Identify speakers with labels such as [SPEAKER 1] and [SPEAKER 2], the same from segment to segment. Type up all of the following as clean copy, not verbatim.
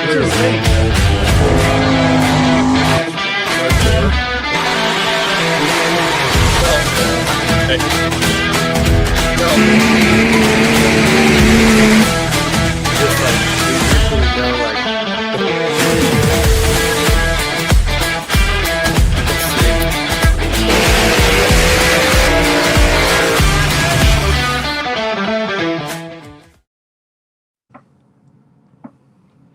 [SPEAKER 1] What's his name? Just like we usually know, like.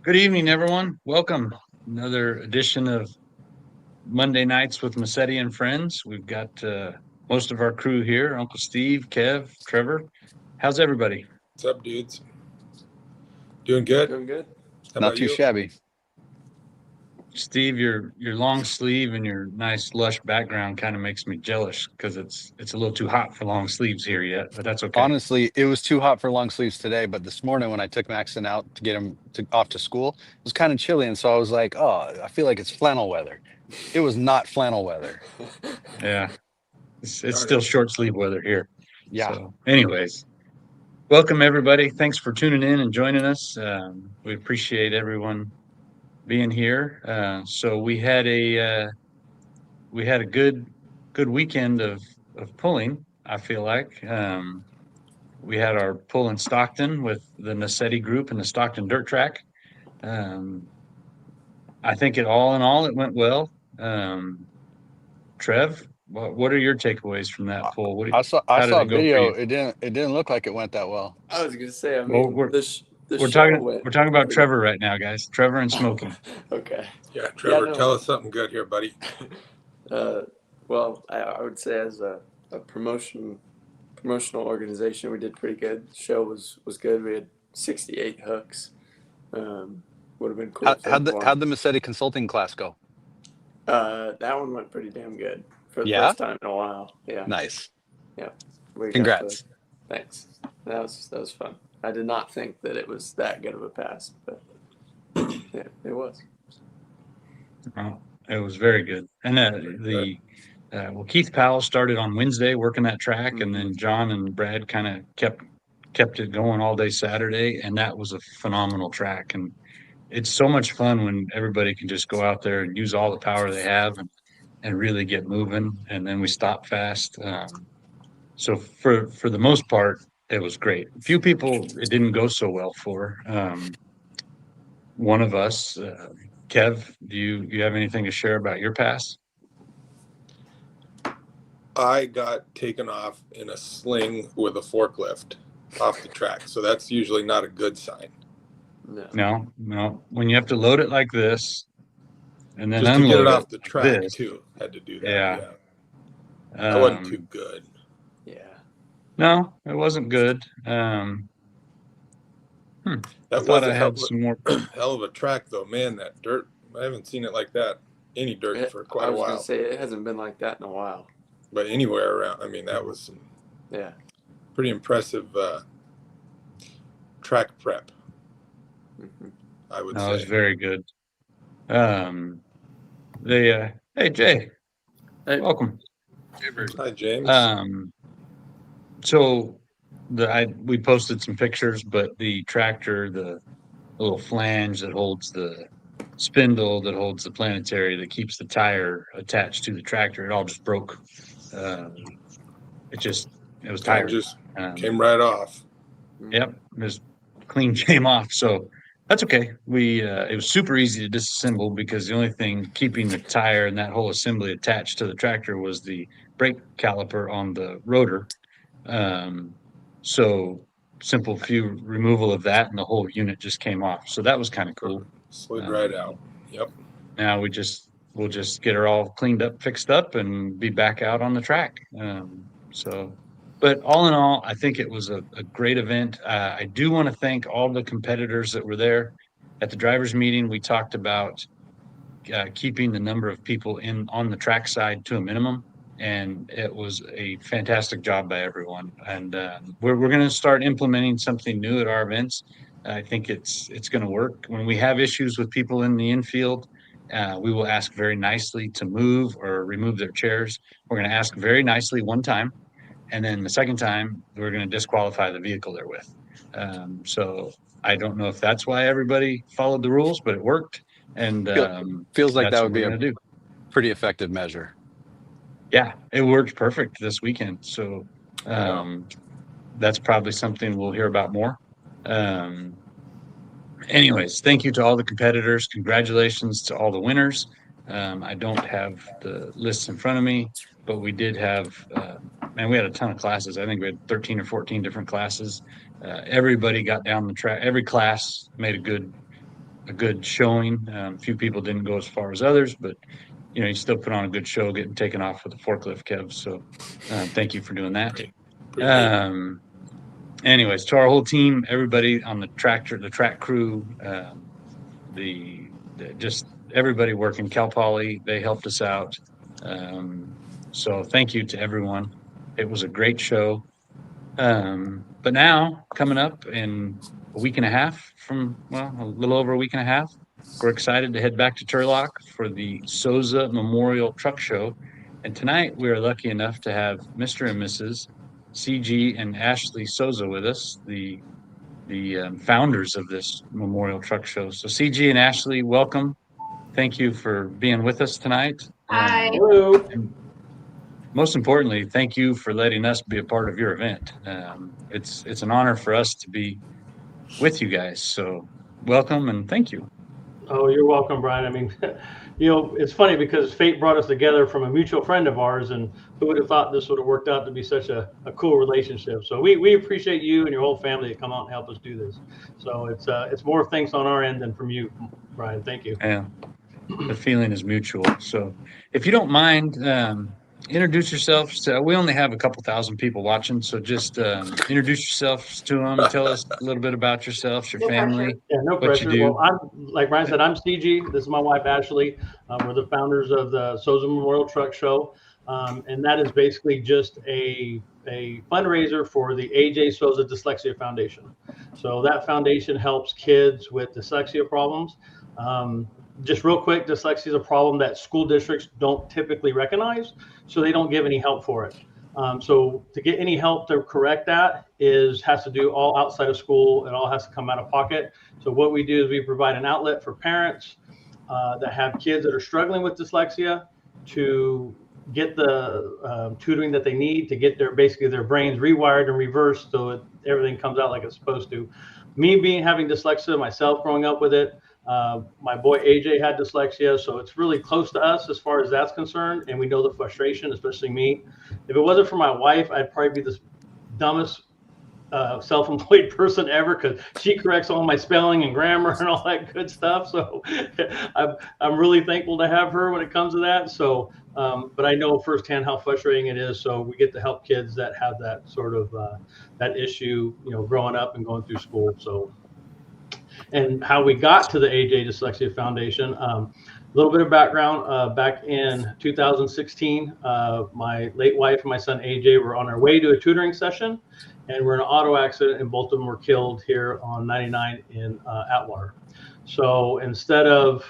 [SPEAKER 2] Good evening, everyone. Welcome. Another edition of Monday Nights with Massetti and Friends. We've got most of our crew here, Uncle Steve, Kev, Trevor. How's everybody?
[SPEAKER 3] What's up, dudes? Doing good?
[SPEAKER 1] Doing good.
[SPEAKER 3] How
[SPEAKER 4] Not
[SPEAKER 3] about
[SPEAKER 4] too
[SPEAKER 3] you?
[SPEAKER 4] shabby.
[SPEAKER 2] Steve, your long sleeve and your nice lush background kind of makes me jealous because it's a little too hot for long sleeves here yet, but that's okay.
[SPEAKER 4] Honestly, it was too hot for long sleeves today, but this morning when I took Maxon out to get him off to school, it was kind of chilly, and so I was like, oh, I feel like it's flannel weather. It was not flannel weather.
[SPEAKER 2] Yeah, it's still short sleeve weather here.
[SPEAKER 4] Yeah.
[SPEAKER 2] So anyways, welcome everybody. Thanks for tuning in and joining us. We appreciate everyone being here. So we had a good weekend of pulling. I feel like we had our pull in Stockton with the Massetti group and the Stockton Dirt Track. I think all in all it went well. Trev, what are your takeaways from that pull?
[SPEAKER 4] I saw
[SPEAKER 2] how did
[SPEAKER 4] a
[SPEAKER 2] it go for
[SPEAKER 4] video.
[SPEAKER 2] you?
[SPEAKER 4] It didn't look like it went that well.
[SPEAKER 1] I was gonna say, I
[SPEAKER 2] Well,
[SPEAKER 1] mean,
[SPEAKER 2] we're
[SPEAKER 1] the
[SPEAKER 2] talking about Trevor right now, guys. Trevor and Smokey.
[SPEAKER 1] Okay.
[SPEAKER 3] Yeah, Trevor,
[SPEAKER 1] no.
[SPEAKER 3] tell us something good here, buddy.
[SPEAKER 1] Well, I would say as a promotional organization, we did pretty good. The show was good. We had 68 hooks. Would have been cool.
[SPEAKER 4] How'd the Massetti consulting class go?
[SPEAKER 1] That one went pretty damn good for the first time in a while. Yeah.
[SPEAKER 4] Nice.
[SPEAKER 1] Yeah.
[SPEAKER 4] Congrats.
[SPEAKER 1] Thanks. That was fun. I did not think that it was that good of a pass, but yeah, it was.
[SPEAKER 2] Oh, it was very good. And Keith Powell started on Wednesday working that track, and then John and Brad kind of kept it going all day Saturday, and that was a phenomenal track. And it's so much fun when everybody can just go out there and use all the power they have and really get moving. And then we stop fast. So for the most part, it was great. A few people it didn't go so well for. One of us, Kev, do you have anything to share about your pass?
[SPEAKER 3] I got taken off in a sling with a forklift off the track, so that's usually not a good sign.
[SPEAKER 2] No. When you have to load it like this, and then
[SPEAKER 3] just
[SPEAKER 2] unload
[SPEAKER 3] to get it off the track
[SPEAKER 2] this,
[SPEAKER 3] too, had to do that.
[SPEAKER 2] Yeah.
[SPEAKER 3] That wasn't too good.
[SPEAKER 1] Yeah.
[SPEAKER 2] No, it wasn't good.
[SPEAKER 3] That
[SPEAKER 2] I thought I had some more.
[SPEAKER 3] Hell of a track though, man. That dirt, I haven't seen it like that. Any dirt for quite a while.
[SPEAKER 1] I was gonna say it hasn't been like that in a while.
[SPEAKER 3] But anywhere around, I mean, that was some pretty impressive track prep. I would say.
[SPEAKER 2] It was very good. Hey Jay,
[SPEAKER 1] hey.
[SPEAKER 2] Welcome.
[SPEAKER 3] Hi James.
[SPEAKER 2] So we posted some pictures, but the tractor, the little flange that holds the spindle that holds the planetary that keeps the tire attached to the tractor, it all just broke. It was tired.
[SPEAKER 3] Just came right off.
[SPEAKER 2] Yep, just clean came off. So that's okay. It was super easy to disassemble because the only thing keeping the tire and that whole assembly attached to the tractor was the brake caliper on the rotor. So simple few removal of that and the whole unit just came off. So that was kind of cool.
[SPEAKER 3] Slid right out. Yep.
[SPEAKER 2] Now we'll just get her all cleaned up, fixed up, and be back out on the track. But all in all, I think it was a great event. I do want to thank all the competitors that were there. At the drivers' meeting, we talked about keeping the number of people on the track side to a minimum, and it was a fantastic job by everyone. And we're going to start implementing something new at our events. I think it's going to work. When we have issues with people in the infield, we will ask very nicely to move or remove their chairs. We're going to ask very nicely one time, and then the second time we're going to disqualify the vehicle they're with. So I don't know if that's why everybody followed the rules, but it worked. And
[SPEAKER 4] Feels like
[SPEAKER 2] that's
[SPEAKER 4] that
[SPEAKER 2] what
[SPEAKER 4] would be
[SPEAKER 2] we're
[SPEAKER 4] a
[SPEAKER 2] gonna do.
[SPEAKER 4] pretty effective measure.
[SPEAKER 2] Yeah, it worked perfect this weekend. So that's probably something we'll hear about more. Anyways, thank you to all the competitors. Congratulations to all the winners. I don't have the lists in front of me, but we did have, man, we had a ton of classes. I think we had 13 or 14 different classes. Everybody got down the track. Every class made a good showing. A few people didn't go as far as others, but you still put on a good show, getting taken off with the forklift, Kev. So thank you for doing that. Anyways, to our whole team, everybody on the tractor, the track crew, just everybody working, Cal Poly, they helped us out. So thank you to everyone. It was a great show. But now coming up in a week and a half a little over a week and a half, we're excited to head back to Turlock for the Soza Memorial Truck Show. And tonight we are lucky enough to have Mr. and Mrs. CG and Ashleigh Soza with us, the founders of this Memorial Truck Show. So CG and Ashleigh, welcome. Thank you for being with us tonight.
[SPEAKER 5] Hi.
[SPEAKER 6] Hello.
[SPEAKER 2] Most importantly, thank you for letting us be a part of your event. It's an honor for us to be with you guys. So welcome and thank you.
[SPEAKER 6] Oh, you're welcome, Brian. I mean, it's funny because fate brought us together from a mutual friend of ours, and who would have thought this would have worked out to be such a cool relationship. So we appreciate you and your whole family to come out and help us do this. So it's more thanks on our end than from you, Brian. Thank you.
[SPEAKER 2] Yeah, the feeling is mutual. So if you don't mind, introduce yourselves. We only have a couple thousand people watching, so just introduce yourselves to them. Tell us a little bit about yourselves, your family.
[SPEAKER 6] Yeah, no
[SPEAKER 2] what you
[SPEAKER 6] pressure.
[SPEAKER 2] do.
[SPEAKER 6] Well, like Brian said, I'm CG. This is my wife, Ashleigh. We're the founders of the Soza Memorial Truck Show. And that is basically just a fundraiser for the AJ Soza Dyslexia Foundation. So that foundation helps kids with dyslexia problems. Just real quick, dyslexia is a problem that school districts don't typically recognize, so they don't give any help for it. So to get any help to correct that has to do all outside of school. It all has to come out of pocket. So what we do is we provide an outlet for parents that have kids that are struggling with dyslexia to get the tutoring that they need to get their brains rewired and reversed so everything comes out like it's supposed to. Me having dyslexia myself, growing up with it, my boy AJ had dyslexia, so it's really close to us as far as that's concerned, and we know the frustration, especially me. If it wasn't for my wife, I'd probably be the dumbest self-employed person ever, because she corrects all my spelling and grammar and all that good stuff. So I'm really thankful to have her when it comes to that. So but I know firsthand how frustrating it is. So we get to help kids that have that sort of that issue, growing up and going through school. So, and how we got to the AJ Dyslexia Foundation. A little bit of background. Back in 2016, my late wife and my son AJ were on our way to a tutoring session, and we're in an auto accident, and both of them were killed here on 99 in Atwater. So instead of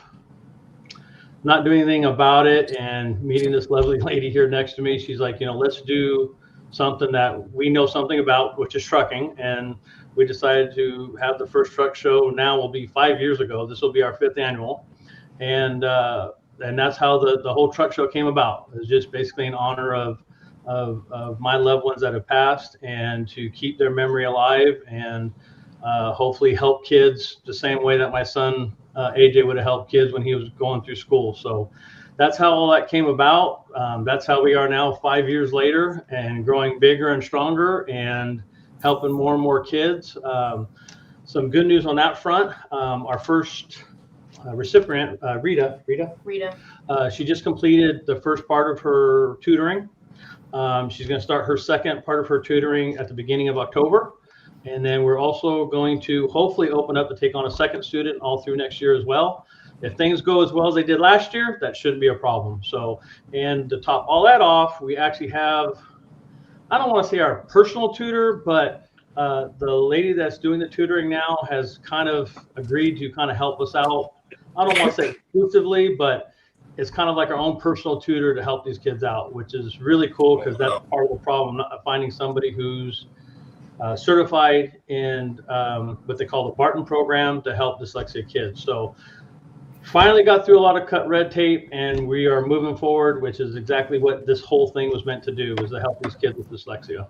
[SPEAKER 6] not doing anything about it and meeting this lovely lady here next to me, she's like, let's do something that we know something about, which is trucking. And we decided to have the first truck show. Now will be 5 years ago. This will be our 5th annual. And that's how the whole truck show came about. It was just basically in honor of my loved ones that have passed, and to keep their memory alive, and hopefully help kids the same way that my son AJ would have helped kids when he was going through school. So that's how all that came about. That's how we are now 5 years later, and growing bigger and stronger and helping more and more kids. Some good news on that front. Our first recipient, Rita, she just completed the first part of her tutoring. She's going to start her second part of her tutoring at the beginning of October. And then we're also going to hopefully open up to take on a second student all through next year as well. If things go as well as they did last year, that shouldn't be a problem. So, and to top all that off, we actually have, I don't want to say our personal tutor, but the lady that's doing the tutoring now has kind of agreed to kind of help us out. I don't want to say exclusively, but it's kind of like our own personal tutor to help these kids out, which is really cool, because that's part of the problem, not finding somebody who's certified in what they call the Barton program to help dyslexia kids. So finally got through a lot of cut red tape, and we are moving forward, which is exactly what this whole thing was meant to do, was to help these kids with dyslexia.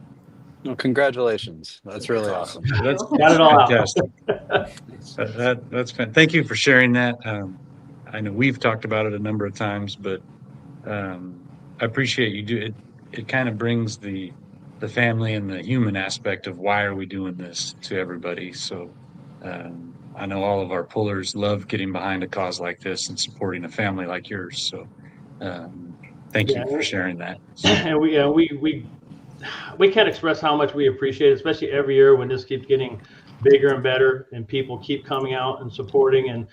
[SPEAKER 4] Well, congratulations. That's really awesome.
[SPEAKER 2] That's
[SPEAKER 6] Got it all out.
[SPEAKER 2] fantastic. Thank you for sharing that. I know we've talked about it a number of times, but I appreciate you do it. It kind of brings the family and the human aspect of why are we doing this to everybody. So I know all of our pullers love getting behind a cause like this and supporting a family like yours. So thank you for sharing that.
[SPEAKER 6] And we can't express how much we appreciate it, especially every year when this keeps getting bigger and better and people keep coming out and supporting. And,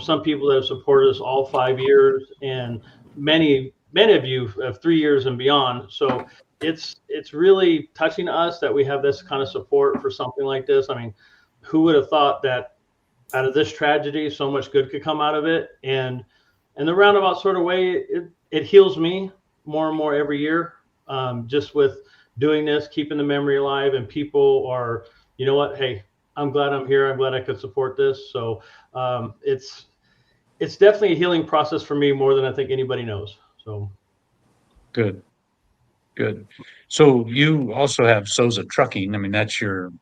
[SPEAKER 6] some people that have supported us all 5 years, and many of you have 3 years and beyond. So it's really touching us that we have this kind of support for something like this. I mean, who would have thought that out of this tragedy, so much good could come out of it? And in the roundabout sort of way, it heals me more and more every year, just with doing this, keeping the memory alive, and people are, you know what, hey, I'm glad I'm here. I'm glad I could support this. So it's definitely a healing process for me, more than I think anybody knows. So
[SPEAKER 2] good. So you also have Soza Trucking. I mean, that's your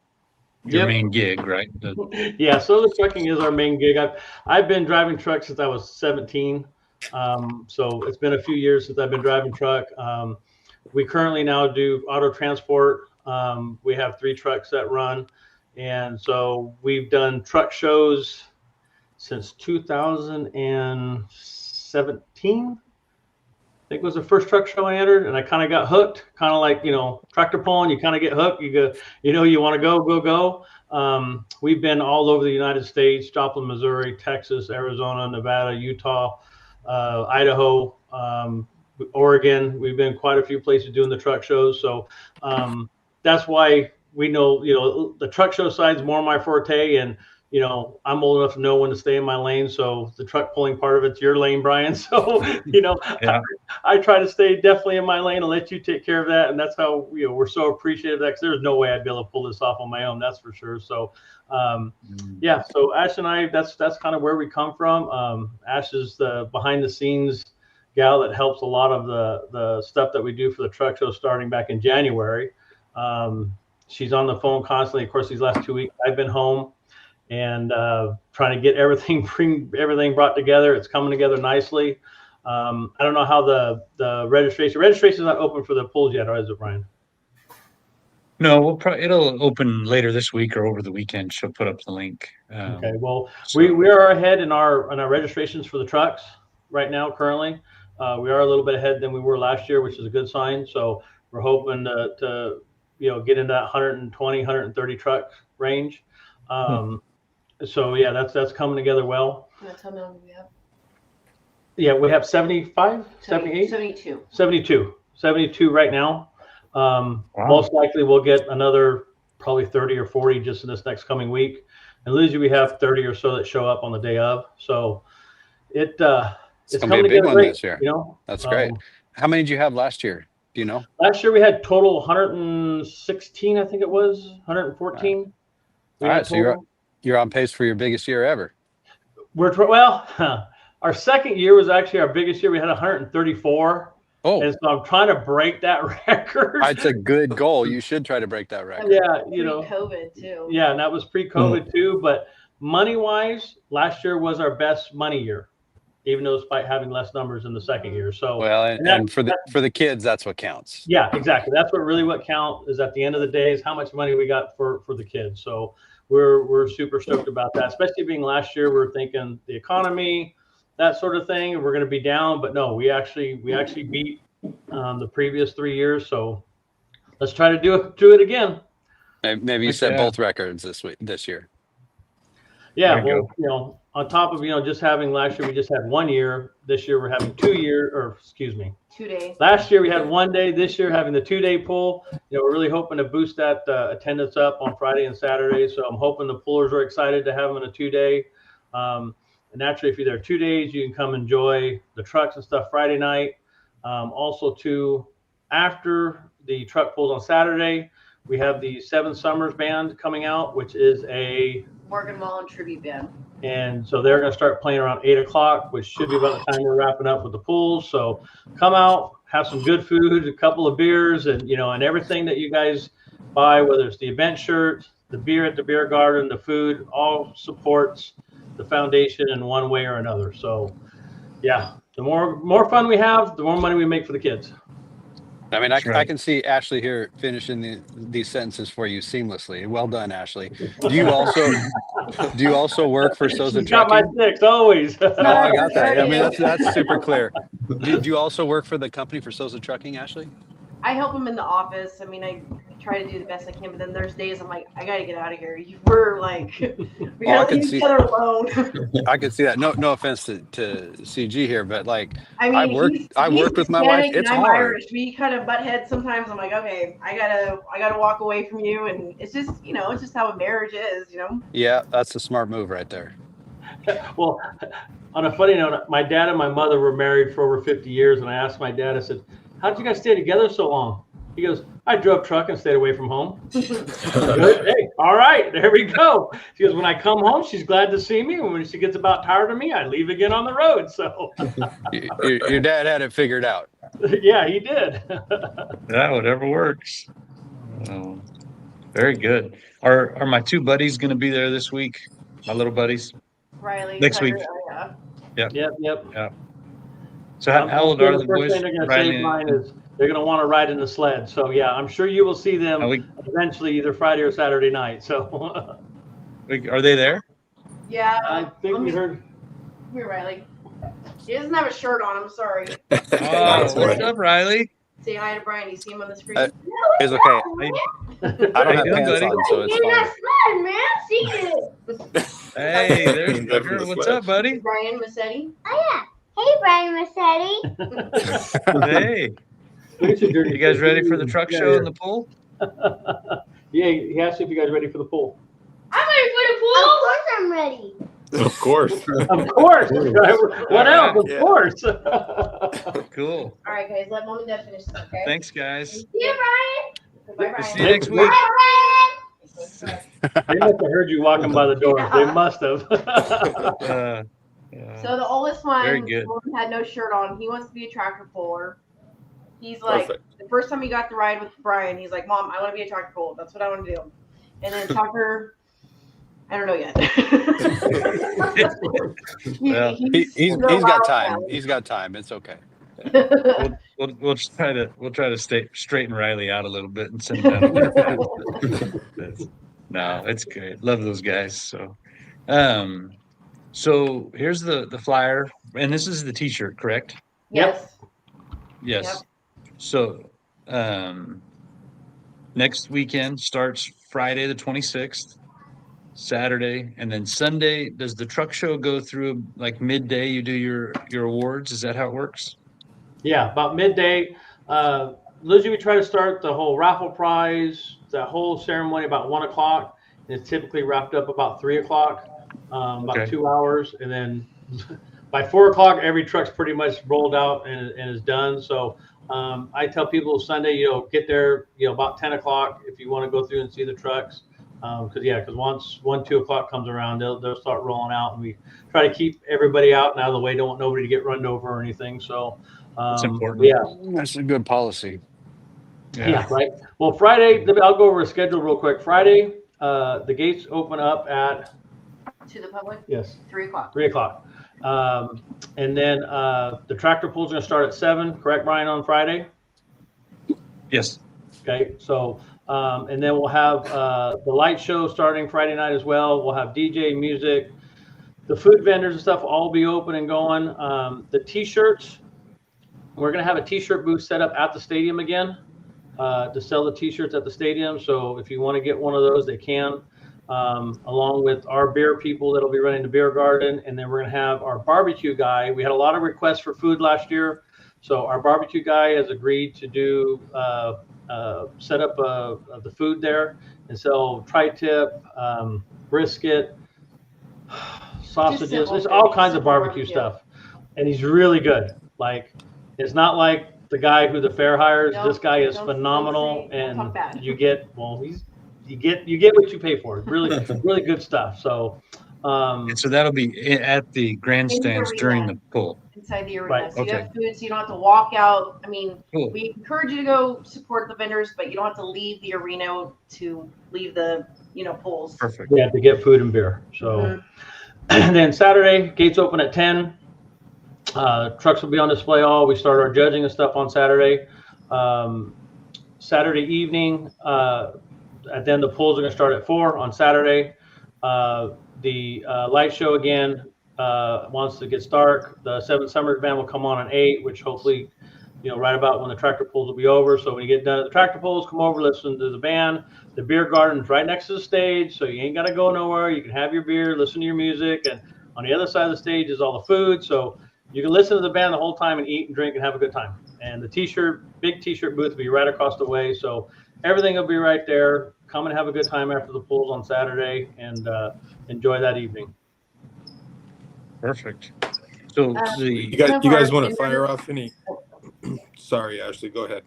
[SPEAKER 2] main gig, right?
[SPEAKER 6] Yeah, Soza Trucking is our main gig. I've been driving trucks since I was 17. So it's been a few years since I've been driving truck. We currently now do auto transport. We have 3 trucks that run. And so we've done truck shows since 2017. I think was the first truck show I entered, and I kind of got hooked, kind of like, tractor pulling, you kind of get hooked. You go, you want to go. We've been all over the United States, Joplin, Missouri, Texas, Arizona, Nevada, Utah, Idaho, Oregon. We've been quite a few places doing the truck shows. So that's why we know, the truck show side is more my forte, and I'm old enough to know when to stay in my lane. So the truck pulling part of it's your lane, Brian. So
[SPEAKER 2] Yeah.
[SPEAKER 6] I try to stay definitely in my lane and let you take care of that. And that's how we're so appreciative of that, because there's no way I'd be able to pull this off on my own. That's for sure. So yeah. So Ash and I, that's kind of where we come from. Ash is the behind the scenes gal that helps a lot of the stuff that we do for the truck show starting back in January. She's on the phone constantly. Of course, these last 2 weeks I've been home and trying to get everything brought together. It's coming together nicely. I don't know how the registration is not open for the pools yet, or is it, Brian?
[SPEAKER 2] No, it'll open later this week or over the weekend. She'll put up the link.
[SPEAKER 6] Okay. Well,
[SPEAKER 2] so
[SPEAKER 6] we are ahead in our registrations for the trucks right now. Currently, we are a little bit ahead than we were last year, which is a good sign. So we're hoping to get into that 120, 130 truck range. So yeah, that's coming together well.
[SPEAKER 5] That's how many we have?
[SPEAKER 6] Yeah, we have 75, 78, 72 right now.
[SPEAKER 2] Wow.
[SPEAKER 6] Most likely we'll get another probably 30 or 40 just in this next coming week. And usually we have 30 or so that show up on the day of. So it's
[SPEAKER 4] coming together great this year. That's great. How many did you have last year? Do you know?
[SPEAKER 6] Last year we had total 116, I think it was 114.
[SPEAKER 4] All right, so you're on pace for your biggest year ever.
[SPEAKER 6] Our second year was actually our biggest year. We had 134.
[SPEAKER 4] Oh,
[SPEAKER 6] and so I'm trying to break that record.
[SPEAKER 4] That's a good goal. You should try to break that record.
[SPEAKER 6] Yeah,
[SPEAKER 5] pre-COVID too.
[SPEAKER 6] Yeah, and that was pre-COVID too. But money-wise, last year was our best money year, even though despite having less numbers in the second year. So
[SPEAKER 4] and for the kids, that's what counts.
[SPEAKER 6] Yeah, exactly. That's what counts is at the end of the day is how much money we got for the kids. So we're super stoked about that, especially being last year. We're thinking the economy, that sort of thing, and we're going to be down. But no, we actually beat the previous 3 years. So let's try to do it again.
[SPEAKER 4] Maybe you set both records this year.
[SPEAKER 6] Yeah, well, on top of just having last year, we just had 1 year. This year we're having 2 years, or excuse me,
[SPEAKER 5] 2 days.
[SPEAKER 6] Last year we had 1 day. This year having the 2-day pull. We're really hoping to boost that attendance up on Friday and Saturday. So I'm hoping the pullers are excited to have them in a 2-day. And naturally, if you're there 2 days, you can come enjoy the trucks and stuff Friday night. Also, too, after the truck pulls on Saturday, We have the Seven Summers Band coming out, which is a
[SPEAKER 5] Morgan Wallen tribute band.
[SPEAKER 6] and so they're going to start playing around 8 o'clock, which should be about the time we're wrapping up with the pools. So come out, have some good food, a couple of beers, and and everything that you guys buy, whether it's the event shirt, the beer at the beer garden, the food, all supports the foundation in one way or another. So yeah, the more fun we have, the more money we make for the kids.
[SPEAKER 4] I mean,
[SPEAKER 2] That's
[SPEAKER 4] I
[SPEAKER 2] right.
[SPEAKER 4] can see Ashleigh here finishing these sentences for you seamlessly. Well done, Ashleigh. Do you also work for Soza
[SPEAKER 6] She's got my
[SPEAKER 4] Trucking?
[SPEAKER 6] six always.
[SPEAKER 4] No, I got that. I
[SPEAKER 5] I
[SPEAKER 4] mean,
[SPEAKER 5] do.
[SPEAKER 4] that's super clear. Do you also work for the company for Soza Trucking, Ashleigh?
[SPEAKER 5] I help him in the office. I mean, I try to do the best I can, but then there's days I'm like, I gotta get out of here. We're like, we
[SPEAKER 4] I
[SPEAKER 5] gotta
[SPEAKER 4] can
[SPEAKER 5] leave
[SPEAKER 4] see-
[SPEAKER 5] each other alone.
[SPEAKER 4] I can see that. No offense to CG here, but like
[SPEAKER 5] I mean,
[SPEAKER 4] I've worked with my wife.
[SPEAKER 5] Hispanic and
[SPEAKER 4] It's
[SPEAKER 5] I'm
[SPEAKER 4] hard.
[SPEAKER 5] Irish. We kind of butt heads sometimes. I'm like, okay, I gotta walk away from you, and it's just it's just how a marriage is.
[SPEAKER 4] Yeah, that's a smart move right there.
[SPEAKER 6] Well, on a funny note, my dad and my mother were married for over 50 years, and I asked my dad, I said, how did you guys stay together so long? He goes, I drove truck and stayed away from home. Hey, all right, there we go. She goes, when I come home, she's glad to see me. And when she gets about tired of me, I leave again on the road. So
[SPEAKER 4] Your dad had it figured out.
[SPEAKER 6] yeah, he did.
[SPEAKER 2] Yeah, whatever works. Very good. Are my two buddies going to be there this week? My little buddies.
[SPEAKER 5] Riley.
[SPEAKER 2] Next week.
[SPEAKER 6] Yep.
[SPEAKER 2] So how old are the
[SPEAKER 6] first
[SPEAKER 2] boys?
[SPEAKER 6] thing they're going to
[SPEAKER 2] Riley
[SPEAKER 6] say,
[SPEAKER 2] and-
[SPEAKER 6] Brian, is they're going to want to ride in the sled. So yeah, I'm sure you will see them
[SPEAKER 2] Are we-
[SPEAKER 6] eventually, either Friday or Saturday night. So
[SPEAKER 2] Are they there?
[SPEAKER 5] Yeah.
[SPEAKER 6] I think we heard.
[SPEAKER 5] Come here, Riley. He doesn't have a shirt on. I'm sorry.
[SPEAKER 2] Oh, what's up, Riley?
[SPEAKER 5] Say hi to Brian. You see him on the screen?
[SPEAKER 4] It's okay. I don't
[SPEAKER 2] How you
[SPEAKER 4] have
[SPEAKER 2] doing,
[SPEAKER 4] pants
[SPEAKER 2] buddy?
[SPEAKER 4] on, so it's fine.
[SPEAKER 5] man. See it.
[SPEAKER 2] Hey, there's
[SPEAKER 3] He's up in
[SPEAKER 2] Tucker.
[SPEAKER 3] the
[SPEAKER 2] What's
[SPEAKER 3] sweat.
[SPEAKER 2] up, buddy?
[SPEAKER 5] Brian Massetti.
[SPEAKER 7] Hey, Brian Massetti.
[SPEAKER 2] Hey, you guys ready for the truck show and the pool?
[SPEAKER 6] Yeah, he asked if you guys ready for the pool.
[SPEAKER 7] I'm ready for the pool. Of course I'm ready.
[SPEAKER 3] Of course.
[SPEAKER 6] Of course. What else? Of
[SPEAKER 1] Yeah.
[SPEAKER 6] course.
[SPEAKER 2] Cool.
[SPEAKER 5] All right, guys. Let mom and dad finish this, okay?
[SPEAKER 2] Thanks, guys.
[SPEAKER 7] See you, Brian.
[SPEAKER 5] Bye, Brian.
[SPEAKER 2] See you next week.
[SPEAKER 7] Bye, Brian.
[SPEAKER 6] They must have heard you walking by the door. They must have.
[SPEAKER 5] So the oldest one,
[SPEAKER 2] Very good.
[SPEAKER 5] had no shirt on. He wants to be a tractor puller. He's like,
[SPEAKER 3] Perfect.
[SPEAKER 5] the first time he got to ride with Brian, he's like, Mom, I want to be a tractor puller. That's what I want to do. And then Tucker, I don't know yet.
[SPEAKER 2] Well,
[SPEAKER 4] He's got time. He's got time. It's okay.
[SPEAKER 2] we'll try to straighten Riley out a little bit and send him down. No, it's great. Love those guys. So here's the flyer, and this is the T-shirt, correct?
[SPEAKER 5] Yes.
[SPEAKER 2] Yes. So next weekend starts Friday the 26th, Saturday, and then Sunday. Does the truck show go through like midday? You do your awards. Is that how it works?
[SPEAKER 6] Yeah, about midday. Usually we try to start the whole raffle prize, the whole ceremony about 1 o'clock. And it's typically wrapped up about 3 o'clock, about
[SPEAKER 2] Okay.
[SPEAKER 6] 2 hours. And then by 4 o'clock, every truck's pretty much rolled out and is done. So I tell people Sunday, get there, about 10 o'clock if you want to go through and see the trucks. Because once 2 o'clock comes around, they'll start rolling out, and we try to keep everybody out and out of the way. Don't want nobody to get run over or anything. So
[SPEAKER 2] That's important.
[SPEAKER 6] Yeah,
[SPEAKER 4] That's a good policy.
[SPEAKER 6] yeah, right. Well, Friday, I'll go over a schedule real quick. Friday, the gates open up at
[SPEAKER 5] To the public,
[SPEAKER 6] yes
[SPEAKER 5] 3 o'clock.
[SPEAKER 6] 3 o'clock, and then the tractor pool's going to start at 7. Correct, Brian, on Friday.
[SPEAKER 2] Yes.
[SPEAKER 6] Okay, so and then we'll have the light show starting Friday night as well. We'll have DJ music, the food vendors and stuff all be open and going. The T-shirts, we're going to have a T-shirt booth set up at the stadium again to sell the T-shirts at the stadium. So if you want to get one of those, they can, along with our beer people that'll be running the beer garden. And then we're going to have our barbecue guy. We had a lot of requests for food last year. So our barbecue guy has agreed to do set up the food there and sell tri-tip, brisket, sausages.
[SPEAKER 5] simple
[SPEAKER 6] There's all
[SPEAKER 5] food,
[SPEAKER 6] kinds of
[SPEAKER 5] simple
[SPEAKER 6] barbecue
[SPEAKER 5] barbecue.
[SPEAKER 6] stuff. And he's really good. Like, it's not like the guy who the fair hires.
[SPEAKER 5] Nope,
[SPEAKER 6] This guy is
[SPEAKER 5] don't
[SPEAKER 6] phenomenal,
[SPEAKER 5] say- don't talk
[SPEAKER 6] and
[SPEAKER 5] bad.
[SPEAKER 6] you get you get what you pay for. Really, really good stuff. So,
[SPEAKER 2] And so that'll be at the grandstands during the pull.
[SPEAKER 5] inside the arena.
[SPEAKER 6] Right,
[SPEAKER 5] So you
[SPEAKER 2] okay.
[SPEAKER 5] have food, so you don't have to walk out. I mean,
[SPEAKER 2] Cool.
[SPEAKER 5] we encourage you to go support the vendors, but you don't have to leave the arena to leave the pools.
[SPEAKER 2] Perfect.
[SPEAKER 6] yeah, to get food and beer. So,
[SPEAKER 5] Mhm.
[SPEAKER 6] and then Saturday, gates open at 10. Trucks will be on display all. We start our judging and stuff on Saturday. Saturday evening, and then the pools are going to start at 4 on Saturday. The light show again, once it gets dark, the Seven Summers band will come on at 8, which hopefully, right about when the tractor pulls will be over. So when you get done at the tractor pulls, come over, listen to the band. The beer garden's right next to the stage, so you ain't got to go nowhere. You can have your beer, listen to your music, and on the other side of the stage is all the food. So you can listen to the band the whole time and eat and drink and have a good time. And the big t-shirt booth will be right across the way. So everything will be right there. Come and have a good time after the pools on Saturday and enjoy that evening.
[SPEAKER 2] Perfect. So
[SPEAKER 3] You
[SPEAKER 2] the
[SPEAKER 3] guys want to fire off any? Sorry, Ashley, go ahead.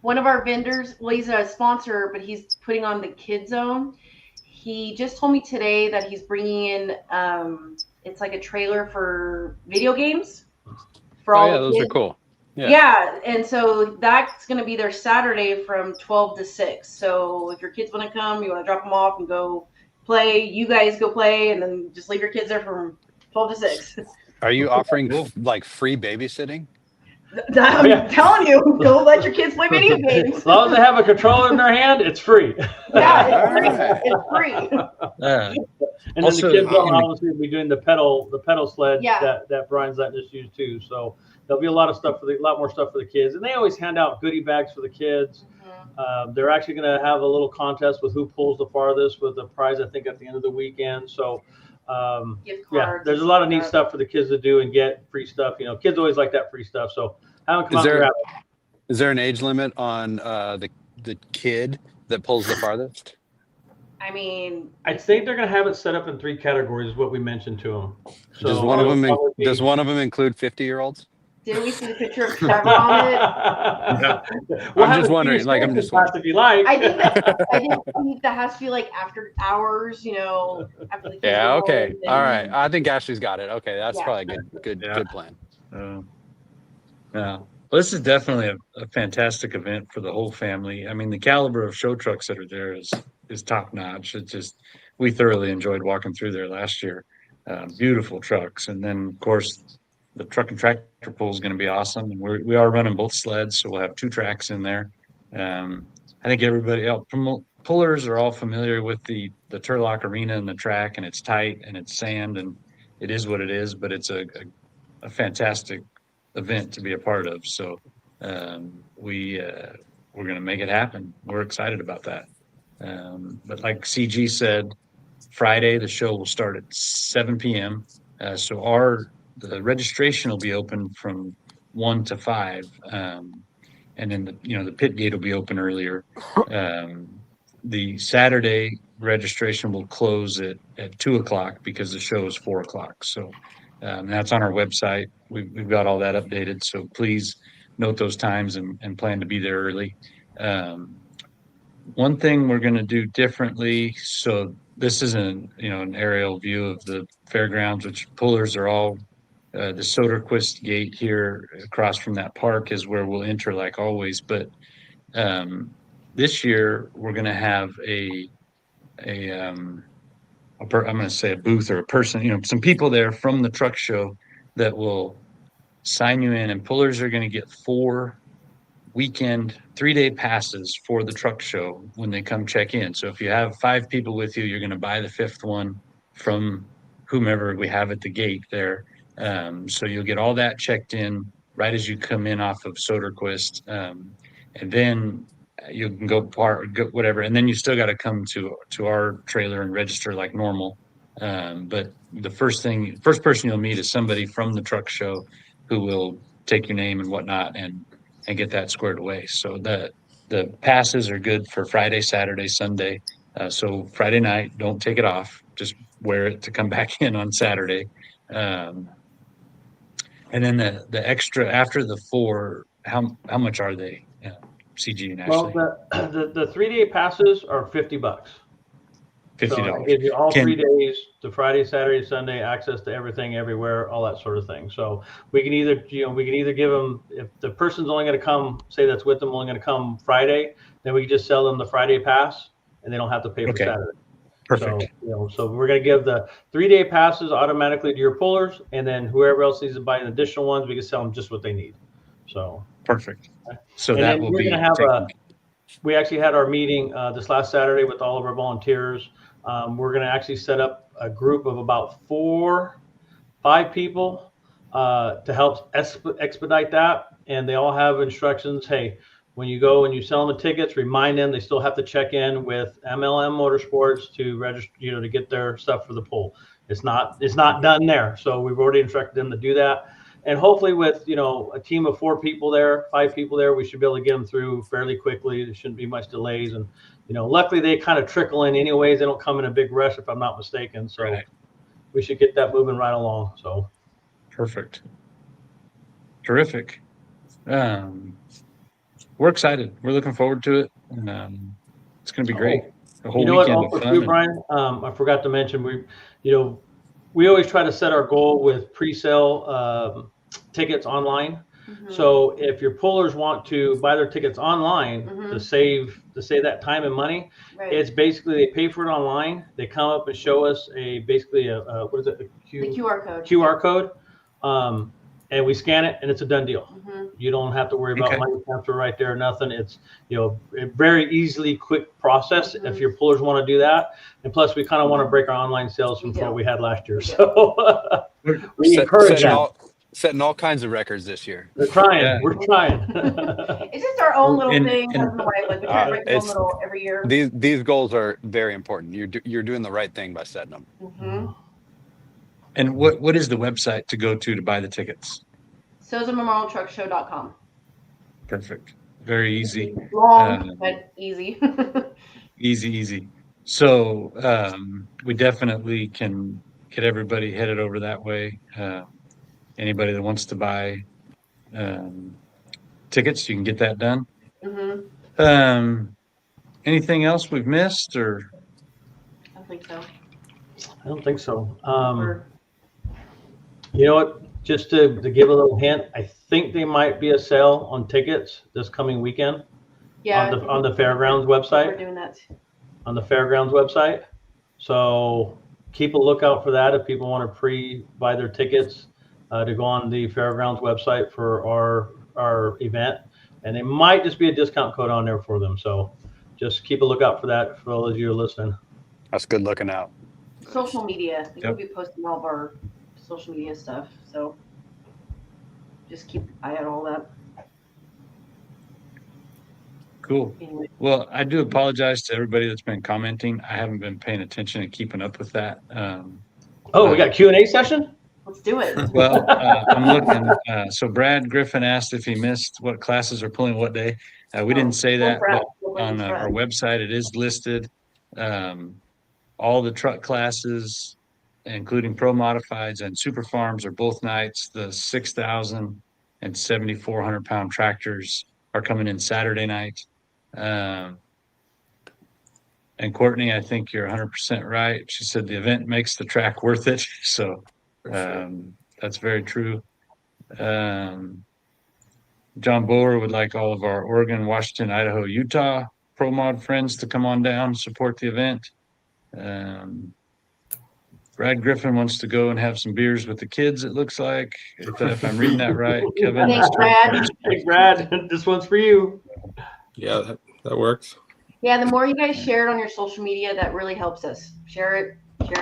[SPEAKER 5] One of our vendors, well, he's a sponsor, but he's putting on the Kid Zone. He just told me today that he's bringing in, it's like a trailer for video games for all
[SPEAKER 4] Oh, yeah,
[SPEAKER 5] the
[SPEAKER 4] those are
[SPEAKER 5] kids.
[SPEAKER 4] cool. Yeah.
[SPEAKER 5] Yeah, and so that's going to be there Saturday from 12 to 6. So if your kids want to come, you want to drop them off and go play, you guys go play, and then just leave your kids there from 12 to 6.
[SPEAKER 4] Are you offering
[SPEAKER 2] Cool.
[SPEAKER 4] like free babysitting?
[SPEAKER 5] I'm
[SPEAKER 6] Yeah.
[SPEAKER 5] telling you, don't let your kids play video games.
[SPEAKER 6] As long as they have a controller in their hand, it's free.
[SPEAKER 5] Yeah,
[SPEAKER 4] Alright.
[SPEAKER 5] it's free.
[SPEAKER 6] And then
[SPEAKER 2] Also,
[SPEAKER 6] the kids will
[SPEAKER 2] I'm gonna-
[SPEAKER 6] obviously be doing the pedal sled
[SPEAKER 5] Yeah.
[SPEAKER 6] that Brian's letting us use too. So there'll be a lot more stuff for the kids, and they always hand out goodie bags for the kids. They're actually going to have a little contest with who pulls the farthest with a prize, I think, at the end of the weekend. So
[SPEAKER 5] Gift
[SPEAKER 6] yeah,
[SPEAKER 5] cards
[SPEAKER 6] there's a
[SPEAKER 5] and
[SPEAKER 6] lot of
[SPEAKER 5] stuff
[SPEAKER 6] neat
[SPEAKER 5] like that.
[SPEAKER 6] stuff for the kids to do and get free stuff. Kids always like that free stuff. So have them come
[SPEAKER 4] Is
[SPEAKER 6] out and
[SPEAKER 4] there
[SPEAKER 6] grab it.
[SPEAKER 4] is there an age limit on the kid that pulls the farthest?
[SPEAKER 5] I mean,
[SPEAKER 6] I think they're going to have it set up in 3 categories, is what we mentioned to them. So
[SPEAKER 4] Does one of them
[SPEAKER 6] it'll probably
[SPEAKER 4] does
[SPEAKER 6] be-
[SPEAKER 4] one of them include 50-year-olds?
[SPEAKER 5] didn't we see the picture of Trevor on it?
[SPEAKER 6] We'll
[SPEAKER 4] I'm
[SPEAKER 6] have
[SPEAKER 4] just
[SPEAKER 6] a
[SPEAKER 4] wondering,
[SPEAKER 6] few
[SPEAKER 4] like, I'm
[SPEAKER 6] snacks
[SPEAKER 4] just wondering.
[SPEAKER 6] if you like.
[SPEAKER 5] I think that has to be like after hours, after the kids
[SPEAKER 4] Yeah.
[SPEAKER 5] go
[SPEAKER 4] Okay.
[SPEAKER 5] home,
[SPEAKER 4] All
[SPEAKER 5] and-
[SPEAKER 4] right. I think Ashley's got it. Okay, that's
[SPEAKER 5] Yeah.
[SPEAKER 4] probably a good
[SPEAKER 2] Yeah.
[SPEAKER 4] plan.
[SPEAKER 2] Yeah. Well, this is definitely a fantastic event for the whole family. I mean, the caliber of show trucks that are there is top notch. It's just, we thoroughly enjoyed walking through there last year. Beautiful trucks. And then, of course, the truck and tractor pull is going to be awesome. And we are running both sleds, so we'll have 2 tracks in there. I think everybody else, pullers are all familiar with the Turlock Arena and the track, and it's tight and it's sand and it is what it is, but it's a fantastic event to be a part of. So we're going to make it happen. We're excited about that. But like CG said, Friday the show will start at 7 p.m. So the registration will be open from 1 to 5, and then the pit gate will be open earlier. The Saturday registration will close at 2 o'clock because the show is 4 o'clock. So that's on our website. We've got all that updated. So please note those times and plan to be there early. One thing we're going to do differently. So this is an aerial view of the fairgrounds, which pullers are all the Soderquist gate here across from that park is where we'll enter like always. But this year we're going to have I'm going to say a booth or a person, some people there from the truck show that will sign you in, and pullers are going to get 4 weekend 3-day passes for the truck show when they come check in. So if you have 5 people with you, you're going to buy the 5th one from whomever we have at the gate there. So you'll get all that checked in right as you come in off of Soderquist. And then you can go whatever. And then you still got to come to our trailer and register like normal. But the first person you'll meet is somebody from the truck show who will take your name and whatnot and get that squared away. So the passes are good for Friday, Saturday, Sunday. So Friday night, don't take it off. Just wear it to come back in on Saturday. And then the extra after the 4 how much are they? CG and
[SPEAKER 6] Well,
[SPEAKER 2] Ashleigh?
[SPEAKER 6] the 3-day passes are $50. So
[SPEAKER 2] $50.
[SPEAKER 6] it gives you all
[SPEAKER 2] Can-
[SPEAKER 6] 3 days, the Friday, Saturday, Sunday, access to everything, everywhere, all that sort of thing. So we can either give them, if the person's only going to come, say that's with them, only going to come Friday, then we can just sell them the Friday pass, and they don't have to pay for
[SPEAKER 2] Okay.
[SPEAKER 6] Saturday.
[SPEAKER 2] Perfect.
[SPEAKER 6] So we're going to give the 3-day passes automatically to your pullers, and then whoever else needs to buy an additional ones, we can sell them just what they need. So
[SPEAKER 2] Perfect. So
[SPEAKER 6] and
[SPEAKER 2] that
[SPEAKER 6] then
[SPEAKER 2] will
[SPEAKER 6] we're
[SPEAKER 2] be
[SPEAKER 6] going to have
[SPEAKER 2] taken-
[SPEAKER 6] we actually had our meeting this last Saturday with all of our volunteers. We're going to actually set up a group of about 4-5 people to help expedite that. And they all have instructions. Hey, when you go and you sell them the tickets, remind them they still have to check in with MLM Motorsports to register, to get their stuff for the pool. It's not done there. So we've already instructed them to do that. And hopefully with, a team of 4 people there, 5 people there, we should be able to get them through fairly quickly. There shouldn't be much delays. And, luckily they kind of trickle in anyways. They don't come in a big rush if I'm not mistaken. So
[SPEAKER 2] Right.
[SPEAKER 6] we should get that moving right along. So
[SPEAKER 2] Perfect. Terrific. We're excited. We're looking forward to it. And, it's going to be great. A whole
[SPEAKER 6] what
[SPEAKER 2] weekend
[SPEAKER 6] also
[SPEAKER 2] of fun.
[SPEAKER 6] too, Brian, I forgot to mention, we always try to set our goal with pre-sale tickets online.
[SPEAKER 5] Mhm.
[SPEAKER 6] So if your pullers want to buy their tickets online
[SPEAKER 5] Mhm.
[SPEAKER 6] to save that time and money,
[SPEAKER 5] Right.
[SPEAKER 6] it's basically they pay for it online. They come up and show us basically a what is it?
[SPEAKER 5] the QR code.
[SPEAKER 6] QR code, and we scan it, and it's a done deal.
[SPEAKER 5] Mhm.
[SPEAKER 6] You don't have to worry about
[SPEAKER 2] Okay.
[SPEAKER 6] money transfer right there, nothing. It's a very easily quick process if your pullers want to do that. And plus, we kind of want to break our online sales from
[SPEAKER 5] We
[SPEAKER 6] what
[SPEAKER 5] do.
[SPEAKER 6] we had last year.
[SPEAKER 5] We do.
[SPEAKER 6] So we encourage that.
[SPEAKER 4] Setting all kinds of records this year.
[SPEAKER 6] We're trying.
[SPEAKER 2] Yeah.
[SPEAKER 6] We're trying.
[SPEAKER 5] It's just our own little
[SPEAKER 2] And-
[SPEAKER 5] thing.
[SPEAKER 2] and-
[SPEAKER 5] Husband and wife, like we try to break our own
[SPEAKER 4] it's-
[SPEAKER 5] little every year.
[SPEAKER 4] These goals are very important. You're doing the right thing by setting them.
[SPEAKER 5] Mm-hmm.
[SPEAKER 2] And what is the website to go to buy the tickets?
[SPEAKER 5] SozaMemorialTruckShow.com.
[SPEAKER 2] Perfect. Very easy.
[SPEAKER 5] Long, but easy.
[SPEAKER 2] Easy. So we definitely can get everybody headed over that way. Anybody that wants to buy tickets, you can get that done.
[SPEAKER 5] Mm-hmm.
[SPEAKER 2] Anything else we've missed, or
[SPEAKER 5] I don't think so.
[SPEAKER 6] I don't think so.
[SPEAKER 5] Or-
[SPEAKER 6] You know what? Just to give a little hint, I think they might be a sale on tickets this coming weekend
[SPEAKER 5] yeah,
[SPEAKER 6] on the fairgrounds
[SPEAKER 5] we're
[SPEAKER 6] website.
[SPEAKER 5] doing that.
[SPEAKER 6] On the fairgrounds website. So keep a lookout for that if people want to pre-buy their tickets to go on the fairgrounds website for our event. And it might just be a discount code on there for them. So just keep a lookout for that for all of you listening.
[SPEAKER 4] That's good looking out.
[SPEAKER 5] Social media. We
[SPEAKER 2] Yep.
[SPEAKER 5] will be posting all of our social media stuff. So just keep an eye on all that.
[SPEAKER 2] cool.
[SPEAKER 5] Anyway.
[SPEAKER 2] Well, I do apologize to everybody that's been commenting. I haven't been paying attention and keeping up with that.
[SPEAKER 6] We got Q&A session?
[SPEAKER 5] Let's do it.
[SPEAKER 2] Well, I'm looking. So Brad Griffin asked if he missed what classes are pulling what day. We didn't say that, but on our website it is listed. All the truck classes, including pro modifieds and super farms, are both nights. The 6,000 and 7,400 pound tractors are coming in Saturday night. And Courtney, I think you're 100% right. She said the event makes the track worth it. So that's very true. John Boer would like all of our Oregon, Washington, Idaho, Utah pro mod friends to come on down, support the event. Brad Griffin wants to go and have some beers with the kids, it looks like, if I'm reading that right. Kevin,
[SPEAKER 5] Thanks, Brad.
[SPEAKER 6] Hey, Brad, this one's for you.
[SPEAKER 3] Yeah, that works.
[SPEAKER 5] Yeah, the more you guys share it on your social media, that really helps us. Share it. Get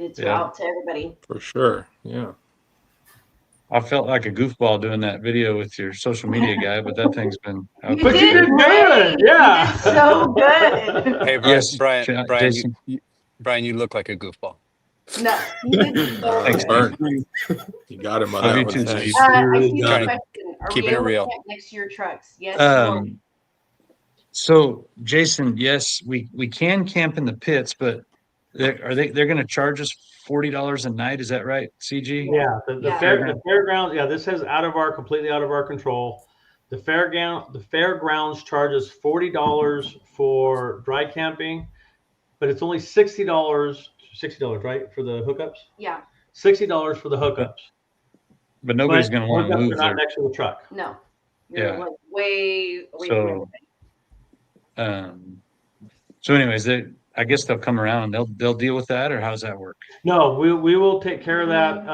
[SPEAKER 5] it out to everybody.
[SPEAKER 3] For sure. Yeah.
[SPEAKER 2] I felt like a goofball doing that video with your social media guy, but that thing's been out
[SPEAKER 6] But you did
[SPEAKER 5] great.
[SPEAKER 6] good, yeah.
[SPEAKER 5] You did so good.
[SPEAKER 4] Hey, Brian,
[SPEAKER 2] Yes,
[SPEAKER 4] Brian,
[SPEAKER 2] Jason.
[SPEAKER 4] Brian, you look like a goofball.
[SPEAKER 5] No, you did so
[SPEAKER 2] Thanks,
[SPEAKER 5] good.
[SPEAKER 3] Burn. You got him on
[SPEAKER 2] Love
[SPEAKER 3] that
[SPEAKER 2] you
[SPEAKER 3] one.
[SPEAKER 2] too,
[SPEAKER 3] Thanks.
[SPEAKER 2] Steve.
[SPEAKER 5] I
[SPEAKER 3] really
[SPEAKER 5] see the
[SPEAKER 3] got it.
[SPEAKER 5] question. Are
[SPEAKER 4] Keeping
[SPEAKER 5] we
[SPEAKER 4] it
[SPEAKER 5] able to
[SPEAKER 4] real.
[SPEAKER 5] connect next to your trucks? Yes. no.
[SPEAKER 2] So Jason, yes, we can camp in the pits, but They're going to charge us $40 a night? Is that right, CG?
[SPEAKER 6] Yeah, the
[SPEAKER 5] Yeah.
[SPEAKER 6] fairgrounds. Yeah, this is completely out of our control. The fairgrounds charges $40 for dry camping, but it's only $60, right, for the hookups.
[SPEAKER 5] Yeah.
[SPEAKER 6] $60 for the hookups.
[SPEAKER 2] But nobody's
[SPEAKER 6] But
[SPEAKER 2] going to want to
[SPEAKER 6] hookups
[SPEAKER 2] move
[SPEAKER 6] are not
[SPEAKER 2] their.
[SPEAKER 6] next to the truck.
[SPEAKER 5] No. You're
[SPEAKER 2] Yeah.
[SPEAKER 5] like way away from
[SPEAKER 2] So, so anyways, I guess they'll come around and they'll deal with that, or how does that work?
[SPEAKER 6] No, we will take care of that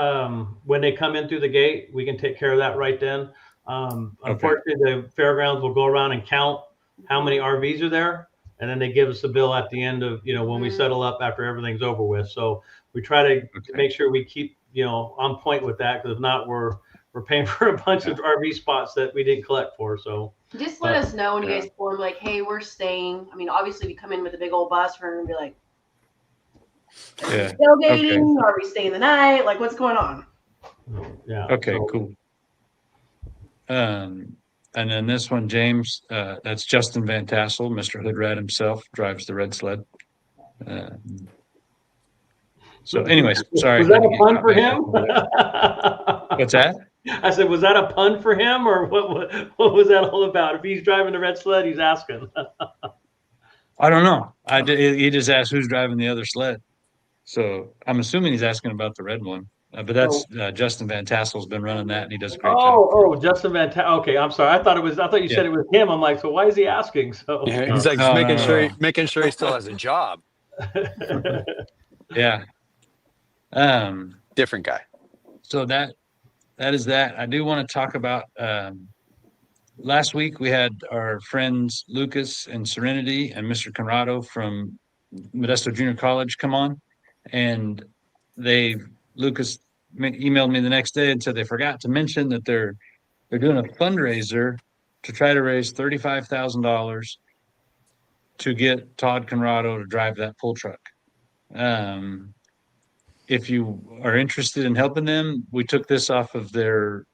[SPEAKER 6] when they come in through the gate. We can take care of that right then. Unfortunately, the fairgrounds will go around and count how many RVs are there, and then they give us a bill at the end of when we settle up after everything's over with. So we try to make sure we keep on point with that, because if not, we're paying for a bunch of RV spots that we didn't collect for. So
[SPEAKER 5] Just let us know when you guys form, like, hey, we're staying. I mean, obviously, we come in with a big old bus, we're going to be like,
[SPEAKER 2] Yeah.
[SPEAKER 5] tailgating? Are we staying the night? Like, what's going on?
[SPEAKER 6] yeah.
[SPEAKER 2] Okay,
[SPEAKER 6] so,
[SPEAKER 2] cool. And then this one, James, that's Justin Van Tassel, Mr. Hood Rat himself, drives the red sled. So anyways, sorry.
[SPEAKER 6] Was that a pun for him?
[SPEAKER 2] What's that?
[SPEAKER 6] I said, was that a pun for him, or what was that all about? If he's driving the red sled, he's asking.
[SPEAKER 2] I don't know. He just asked who's driving the other sled. So I'm assuming he's asking about the red one. But that's Justin Van Tassel's been running that, and he does a great job.
[SPEAKER 6] Oh, Justin Van Tassel. Okay, I'm sorry. I thought you said it was him. I'm like, so why is he asking? So
[SPEAKER 4] Yeah, he's like making sure he still has a job.
[SPEAKER 2] Yeah.
[SPEAKER 4] Different guy.
[SPEAKER 2] So that is that. I do want to talk about last week we had our friends Lucas and Serenity and Mr. Conrado from Modesto Junior College come on, and Lucas emailed me the next day and said they forgot to mention that they're doing a fundraiser to try to raise $35,000 to get Todd Conrado to drive that pull truck. If you are interested in helping them, we took this off of their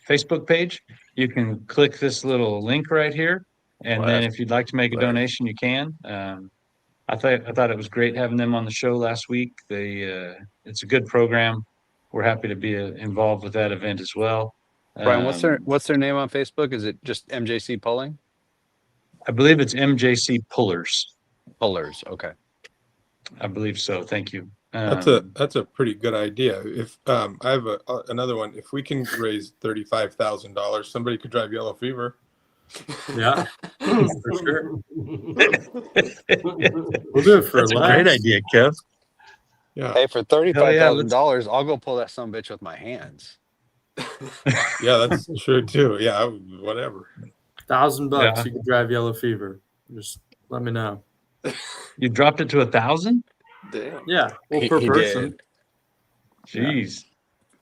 [SPEAKER 2] Facebook page. You can click this little link right here, and then if you'd like to make a donation, you can. I thought it was great having them on the show last week. It's a good program. We're happy to be involved with that event as well.
[SPEAKER 4] Brian, what's their name on Facebook? Is it just MJC Pulling?
[SPEAKER 2] I believe it's MJC Pullers.
[SPEAKER 4] Pullers, okay.
[SPEAKER 2] I believe so. Thank you.
[SPEAKER 3] That's a pretty good idea. If I have another one, if we can raise $35,000, somebody could drive Yellow Fever.
[SPEAKER 1] Yeah, for sure.
[SPEAKER 2] We'll
[SPEAKER 1] do it for
[SPEAKER 2] That's a great idea, Kev.
[SPEAKER 3] Yeah,
[SPEAKER 4] Hey, for $35,000, I'll go pull that sumbitch with my hands.
[SPEAKER 3] yeah, that's true too. Yeah, whatever.
[SPEAKER 1] $1,000, you could drive Yellow Fever. Just let me know.
[SPEAKER 2] You dropped it to 1,000?
[SPEAKER 1] Damn. Yeah. Well,
[SPEAKER 4] He
[SPEAKER 1] per
[SPEAKER 4] did.
[SPEAKER 1] person.
[SPEAKER 2] Jeez.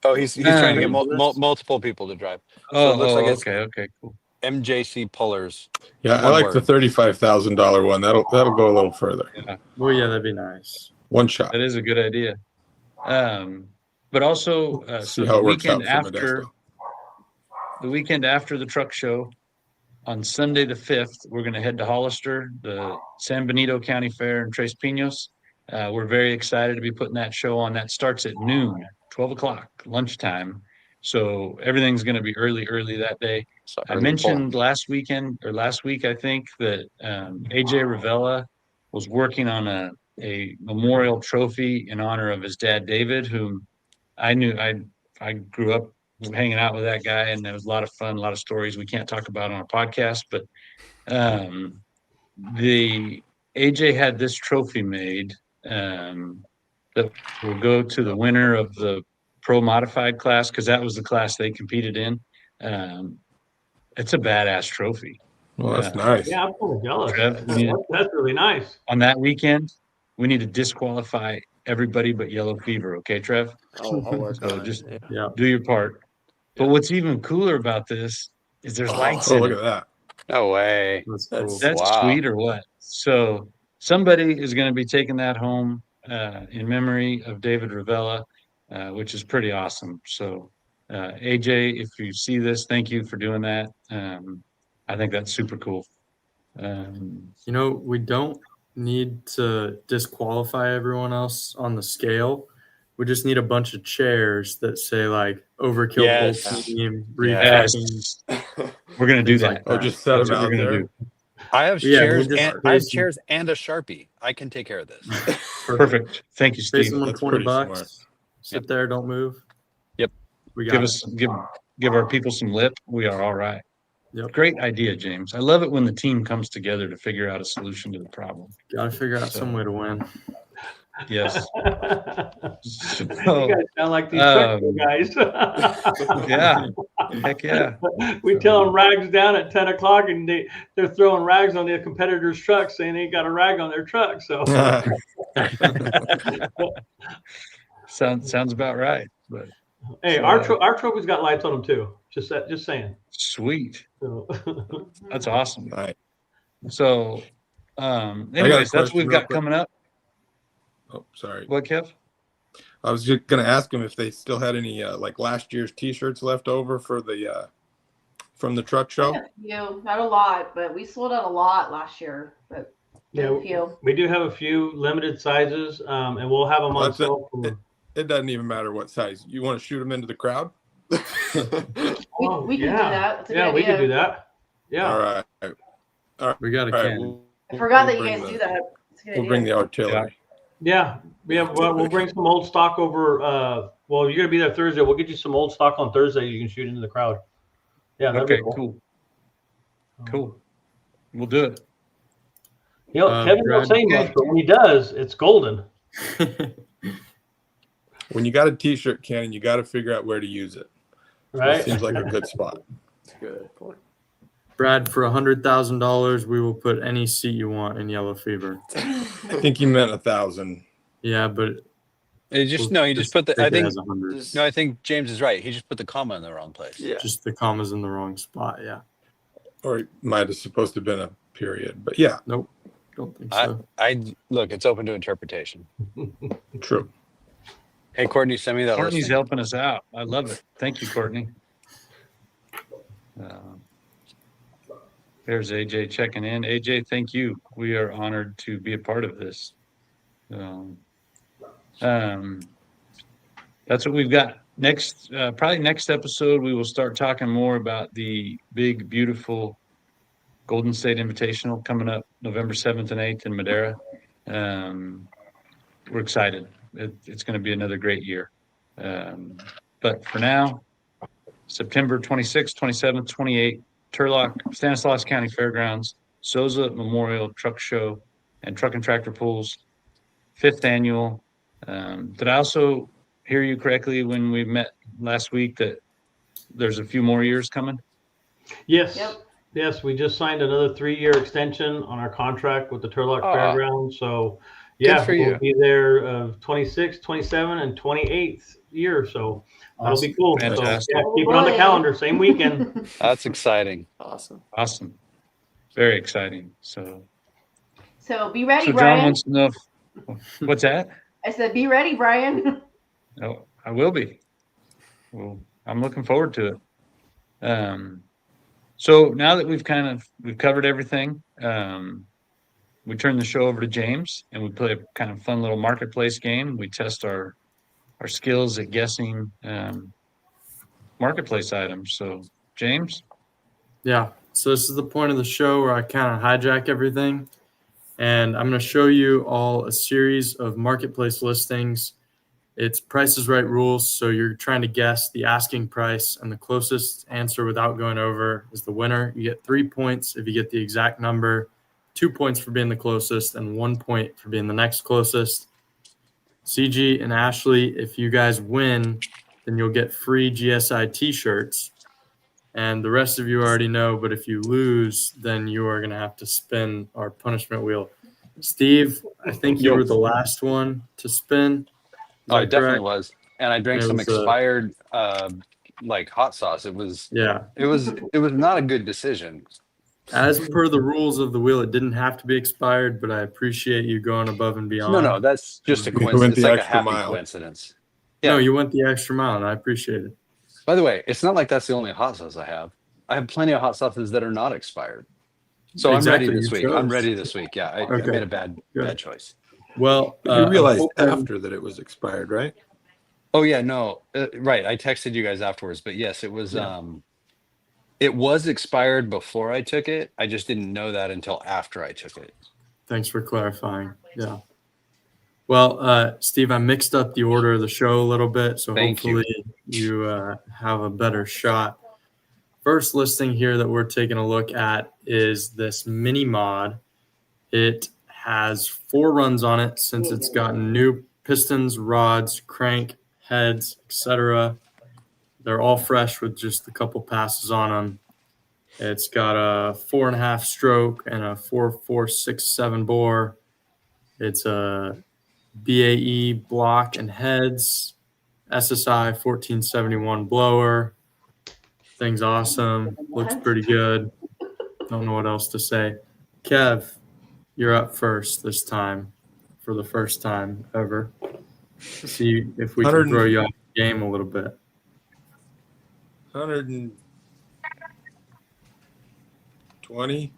[SPEAKER 4] Oh, he's trying to get multiple people to drive. So it looks like it's
[SPEAKER 2] okay, cool.
[SPEAKER 4] MJC Pullers.
[SPEAKER 3] Yeah, I like the $35,000 one. That'll go a little further.
[SPEAKER 2] Yeah.
[SPEAKER 1] Well, yeah, that'd be nice.
[SPEAKER 3] One shot.
[SPEAKER 2] That is a good idea. But also, so
[SPEAKER 3] how
[SPEAKER 2] the
[SPEAKER 3] it works out
[SPEAKER 2] weekend
[SPEAKER 3] for
[SPEAKER 2] after the truck show, on Sunday the 5th, we're going to head to Hollister, the San Benito County Fair in Tres Pinos. We're very excited to be putting that show on. That starts at noon, 12 o'clock, lunchtime. So everything's going to be early that day.
[SPEAKER 4] So
[SPEAKER 2] I mentioned last week, I think, that AJ Ravella was working on a memorial trophy in honor of his dad, David, whom I knew. I grew up hanging out with that guy, and there was a lot of fun, a lot of stories we can't talk about on a podcast. But the AJ had this trophy made that will go to the winner of the pro modified class, because that was the class they competed in. It's a badass trophy.
[SPEAKER 3] Well, that's nice.
[SPEAKER 6] Yeah, I'm kind of jealous.
[SPEAKER 2] Trev,
[SPEAKER 6] That's really nice.
[SPEAKER 2] on that weekend, we need to disqualify everybody but Yellow Fever. Okay, Trev?
[SPEAKER 1] I'll work
[SPEAKER 2] So
[SPEAKER 1] on
[SPEAKER 2] just
[SPEAKER 1] it. Yeah.
[SPEAKER 2] do your part. But what's even cooler about this is there's lights
[SPEAKER 3] Oh,
[SPEAKER 2] in
[SPEAKER 3] look
[SPEAKER 2] it.
[SPEAKER 3] at that.
[SPEAKER 4] No way.
[SPEAKER 1] That's cool.
[SPEAKER 2] That's
[SPEAKER 4] Wow.
[SPEAKER 2] sweet or what? So somebody is going to be taking that home in memory of David Ravella, which is pretty awesome. So AJ, if you see this, thank you for doing that. I think that's super cool.
[SPEAKER 1] You know, we don't
[SPEAKER 8] need to disqualify everyone else on the scale. We just need a bunch of chairs that say like overkill
[SPEAKER 4] Yes.
[SPEAKER 8] whole team,
[SPEAKER 2] Yes.
[SPEAKER 8] retacking,
[SPEAKER 2] We're gonna do
[SPEAKER 8] things
[SPEAKER 2] that.
[SPEAKER 8] like
[SPEAKER 3] Oh,
[SPEAKER 8] that.
[SPEAKER 3] just set
[SPEAKER 2] That's
[SPEAKER 3] them
[SPEAKER 2] what we're
[SPEAKER 3] out
[SPEAKER 2] gonna
[SPEAKER 3] there.
[SPEAKER 2] do.
[SPEAKER 4] I have
[SPEAKER 8] Yeah,
[SPEAKER 4] chairs
[SPEAKER 8] we'll just
[SPEAKER 4] and I have
[SPEAKER 8] raise them.
[SPEAKER 4] chairs and a Sharpie. I can take care of this.
[SPEAKER 2] Perfect. Thank you,
[SPEAKER 8] Pay
[SPEAKER 2] Steve.
[SPEAKER 8] someone
[SPEAKER 3] That's
[SPEAKER 8] 20
[SPEAKER 3] pretty
[SPEAKER 8] bucks.
[SPEAKER 3] smart.
[SPEAKER 8] Sit there, don't move.
[SPEAKER 4] Yep.
[SPEAKER 8] We got
[SPEAKER 2] Give
[SPEAKER 8] it.
[SPEAKER 2] us give our people some lip. We are all right.
[SPEAKER 8] Yep.
[SPEAKER 2] Great idea, James. I love it when the team comes together to figure out a solution to the problem.
[SPEAKER 8] Got to figure out
[SPEAKER 2] So-
[SPEAKER 8] some way to win.
[SPEAKER 2] Yes.
[SPEAKER 6] You guys sound like these truck show guys.
[SPEAKER 2] Yeah. Heck yeah.
[SPEAKER 6] We tell them rags down at 10 o'clock and they're throwing rags on their competitors' trucks saying they ain't got a rag on their truck. So
[SPEAKER 2] Sounds about right. But
[SPEAKER 6] hey, our trophy's got lights on them too. Just saying.
[SPEAKER 2] sweet.
[SPEAKER 6] So,
[SPEAKER 2] That's awesome.
[SPEAKER 3] All right.
[SPEAKER 2] So
[SPEAKER 3] got a
[SPEAKER 2] anyways, that's what
[SPEAKER 3] question
[SPEAKER 2] we've
[SPEAKER 3] real
[SPEAKER 2] quick
[SPEAKER 3] quick.
[SPEAKER 2] coming up.
[SPEAKER 3] Oh, sorry.
[SPEAKER 2] What, Kev?
[SPEAKER 3] I was just gonna ask them if they still had any like last year's T-shirts left over for the from the truck show.
[SPEAKER 5] Not a lot, but we sold out a lot last year. But
[SPEAKER 6] yeah,
[SPEAKER 5] a few.
[SPEAKER 6] we do have a few limited sizes, and we'll have them on
[SPEAKER 3] That's it.
[SPEAKER 6] sale.
[SPEAKER 3] It doesn't even matter what size. You want to shoot them into the crowd?
[SPEAKER 5] We can do that. That's a
[SPEAKER 6] Yeah,
[SPEAKER 5] good
[SPEAKER 6] we
[SPEAKER 5] idea.
[SPEAKER 6] can do that. Yeah.
[SPEAKER 3] All right.
[SPEAKER 8] We got a
[SPEAKER 3] All right.
[SPEAKER 8] can.
[SPEAKER 5] I forgot that you
[SPEAKER 3] bring
[SPEAKER 5] guys
[SPEAKER 3] the-
[SPEAKER 5] do that. It's a good
[SPEAKER 3] We'll
[SPEAKER 5] idea.
[SPEAKER 3] bring the artillery.
[SPEAKER 6] Yeah. Well, we'll bring some old stock over. Well, you're gonna be there Thursday. We'll get you some old stock on Thursday. You can shoot into the crowd. Yeah. that'd be
[SPEAKER 2] Okay, cool. Cool. We'll do it.
[SPEAKER 6] You know, Kevin
[SPEAKER 8] Brad,
[SPEAKER 6] don't say much, but when he does, it's golden.
[SPEAKER 3] When you got a T-shirt cannon, you got to figure out where to use it.
[SPEAKER 6] Right?
[SPEAKER 3] It seems like a good spot.
[SPEAKER 1] Good point.
[SPEAKER 8] Brad, for $100,000, we will put any seat you want in Yellow Fever.
[SPEAKER 3] I think you meant 1,000.
[SPEAKER 8] Yeah, but
[SPEAKER 4] You just put the.
[SPEAKER 8] take
[SPEAKER 4] I
[SPEAKER 8] it
[SPEAKER 4] think
[SPEAKER 8] as 100.
[SPEAKER 4] no, I think James is right. He just put the comma in the wrong place.
[SPEAKER 1] Yeah.
[SPEAKER 8] Just the comma's in the wrong spot. Yeah.
[SPEAKER 3] Or it might have supposed to have been a period. But yeah,
[SPEAKER 8] Nope. Don't think
[SPEAKER 4] I
[SPEAKER 8] so.
[SPEAKER 4] look. It's open to interpretation.
[SPEAKER 3] true.
[SPEAKER 4] Hey, Courtney, send me that.
[SPEAKER 2] Courtney's
[SPEAKER 4] listing.
[SPEAKER 2] helping us out. I love it. Thank you, Courtney. There's AJ checking in. AJ, thank you. We are honored to be a part of this. That's what we've got. Next, probably next episode, we will start talking more about the big, beautiful Golden State Invitational coming up November 7th and 8th in Madera. We're excited. It's going to be another great year. But for now, September 26th, 27th, 28th, Turlock, Stanislaus County Fairgrounds, Soza Memorial Truck Show, and Truck and Tractor Pools, 5th annual. Did I also hear you correctly when we met last week that there's a few more years coming?
[SPEAKER 6] Yes.
[SPEAKER 5] Yep.
[SPEAKER 6] Yes, we just signed another 3-year extension on our contract with the Turlock
[SPEAKER 4] Aw.
[SPEAKER 6] Fairgrounds. So, yeah,
[SPEAKER 4] for
[SPEAKER 6] we'll
[SPEAKER 4] you.
[SPEAKER 6] be there 26, 27, and 28th year. So that'll be cool. So,
[SPEAKER 2] Fantastic.
[SPEAKER 6] yeah, keep it on the calendar. Same weekend.
[SPEAKER 4] That's exciting.
[SPEAKER 1] Awesome.
[SPEAKER 2] Awesome. Very exciting. So
[SPEAKER 5] So be ready,
[SPEAKER 2] John
[SPEAKER 5] Brian.
[SPEAKER 2] wants to know what's that?
[SPEAKER 5] I said, be ready, Brian.
[SPEAKER 2] Oh, I will be. Well, I'm looking forward to it. So now that we've covered everything, we turn the show over to James and we play a kind of fun little marketplace game. We test our skills at guessing marketplace items. So James,
[SPEAKER 8] Yeah. So this is the point of the show where I kind of hijack everything. And I'm going to show you all a series of marketplace listings. It's Price is Right rules. So you're trying to guess the asking price, and the closest answer without going over is the winner. You get 3 points if you get the exact number, 2 points for being the closest, and 1 point for being the next closest. CG and Ashley, if you guys win, then you'll get free GSI t-shirts. And the rest of you already know, but if you lose, then you are going to have to spin our punishment wheel. Steve, I think you were the last one to spin. Is
[SPEAKER 4] Oh,
[SPEAKER 8] that
[SPEAKER 4] it definitely
[SPEAKER 8] correct?
[SPEAKER 4] was. And I drank
[SPEAKER 8] It
[SPEAKER 4] some
[SPEAKER 8] was,
[SPEAKER 4] expired like hot sauce. It was
[SPEAKER 8] Yeah.
[SPEAKER 4] not a good decision.
[SPEAKER 8] As per the rules of the wheel, it didn't have to be expired, but I appreciate you going above and beyond.
[SPEAKER 4] No, that's just a
[SPEAKER 3] You went
[SPEAKER 4] coincidence.
[SPEAKER 3] the
[SPEAKER 4] It's like a
[SPEAKER 3] extra
[SPEAKER 4] happy
[SPEAKER 3] mile.
[SPEAKER 4] coincidence.
[SPEAKER 8] No,
[SPEAKER 4] Yeah.
[SPEAKER 8] you went the extra mile, and I appreciate it.
[SPEAKER 4] By the way, it's not like that's the only hot sauce I have. I have plenty of hot sauces that are not expired. So I'm
[SPEAKER 8] Exactly,
[SPEAKER 4] ready this
[SPEAKER 8] you
[SPEAKER 4] week. I'm
[SPEAKER 8] chose.
[SPEAKER 4] ready this week. Yeah, I
[SPEAKER 8] Okay.
[SPEAKER 4] made a bad
[SPEAKER 8] Good.
[SPEAKER 4] choice.
[SPEAKER 8] Well,
[SPEAKER 3] But you realized
[SPEAKER 8] I'm hoping-
[SPEAKER 3] after that it was expired, right?
[SPEAKER 4] Oh yeah, no, right. I texted you guys afterwards, but yes, it was.
[SPEAKER 8] Yeah.
[SPEAKER 4] It was expired before I took it. I just didn't know that until after I took it.
[SPEAKER 8] Thanks for clarifying. Yeah. Well, Steve, I mixed up the order of the show a little bit, so
[SPEAKER 4] Thank you.
[SPEAKER 8] hopefully you have a better shot. First listing here that we're taking a look at is this mini mod. It has 4 runs on it since it's gotten new pistons, rods, crank, heads, etc. They're all fresh with just a couple passes on them. It's got a 4.5 stroke and a 4.467 bore. It's a BAE block and heads, SSI 1471 blower. Thing's awesome. Looks pretty good. Don't know what else to say. Kev, you're up first this time for the first time ever. See if we can throw you off the game a little bit.
[SPEAKER 3] 120.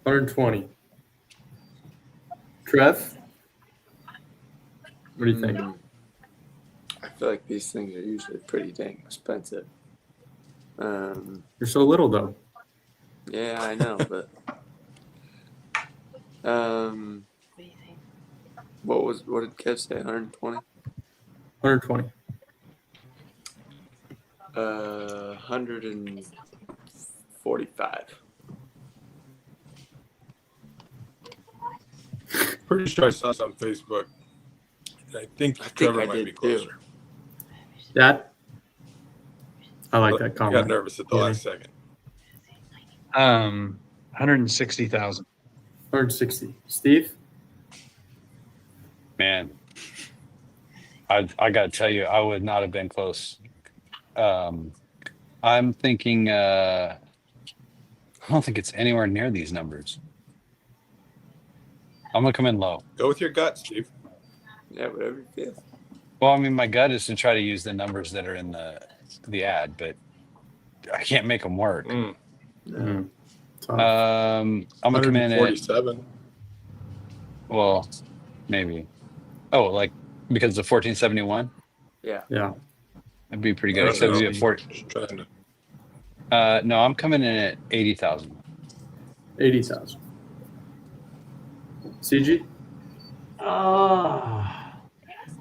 [SPEAKER 8] 120. Trev, what do you think?
[SPEAKER 1] I feel like these things are usually pretty dang expensive.
[SPEAKER 8] You're so little though.
[SPEAKER 1] Yeah, I know, but what did Kev say? 120?
[SPEAKER 8] 120.
[SPEAKER 1] 145.
[SPEAKER 3] Pretty sure I saw this on Facebook. I think Trevor might be closer.
[SPEAKER 8] Dad? I like that
[SPEAKER 3] I
[SPEAKER 8] comment.
[SPEAKER 3] got nervous at the last second.
[SPEAKER 2] 160,000.
[SPEAKER 8] 160. Steve?
[SPEAKER 4] Man, I got to tell you, I would not have been close. I'm thinking. I don't think it's anywhere near these numbers. I'm gonna come in low.
[SPEAKER 3] Go with your gut, Steve.
[SPEAKER 1] Yeah, whatever you feel.
[SPEAKER 4] Well, I mean, my gut is to try to use the numbers that are in the ad, but I can't make them work.
[SPEAKER 8] Mm-hmm.
[SPEAKER 4] I'm gonna come in at
[SPEAKER 3] 147.
[SPEAKER 4] well, maybe. Oh, like because the 1471,
[SPEAKER 1] Yeah.
[SPEAKER 4] that'd be pretty
[SPEAKER 3] I
[SPEAKER 4] good.
[SPEAKER 3] don't
[SPEAKER 4] Except
[SPEAKER 3] know.
[SPEAKER 4] we have 40.
[SPEAKER 3] Just trying to.
[SPEAKER 4] No, I'm coming in at 80,000.
[SPEAKER 8] 80,000. CG?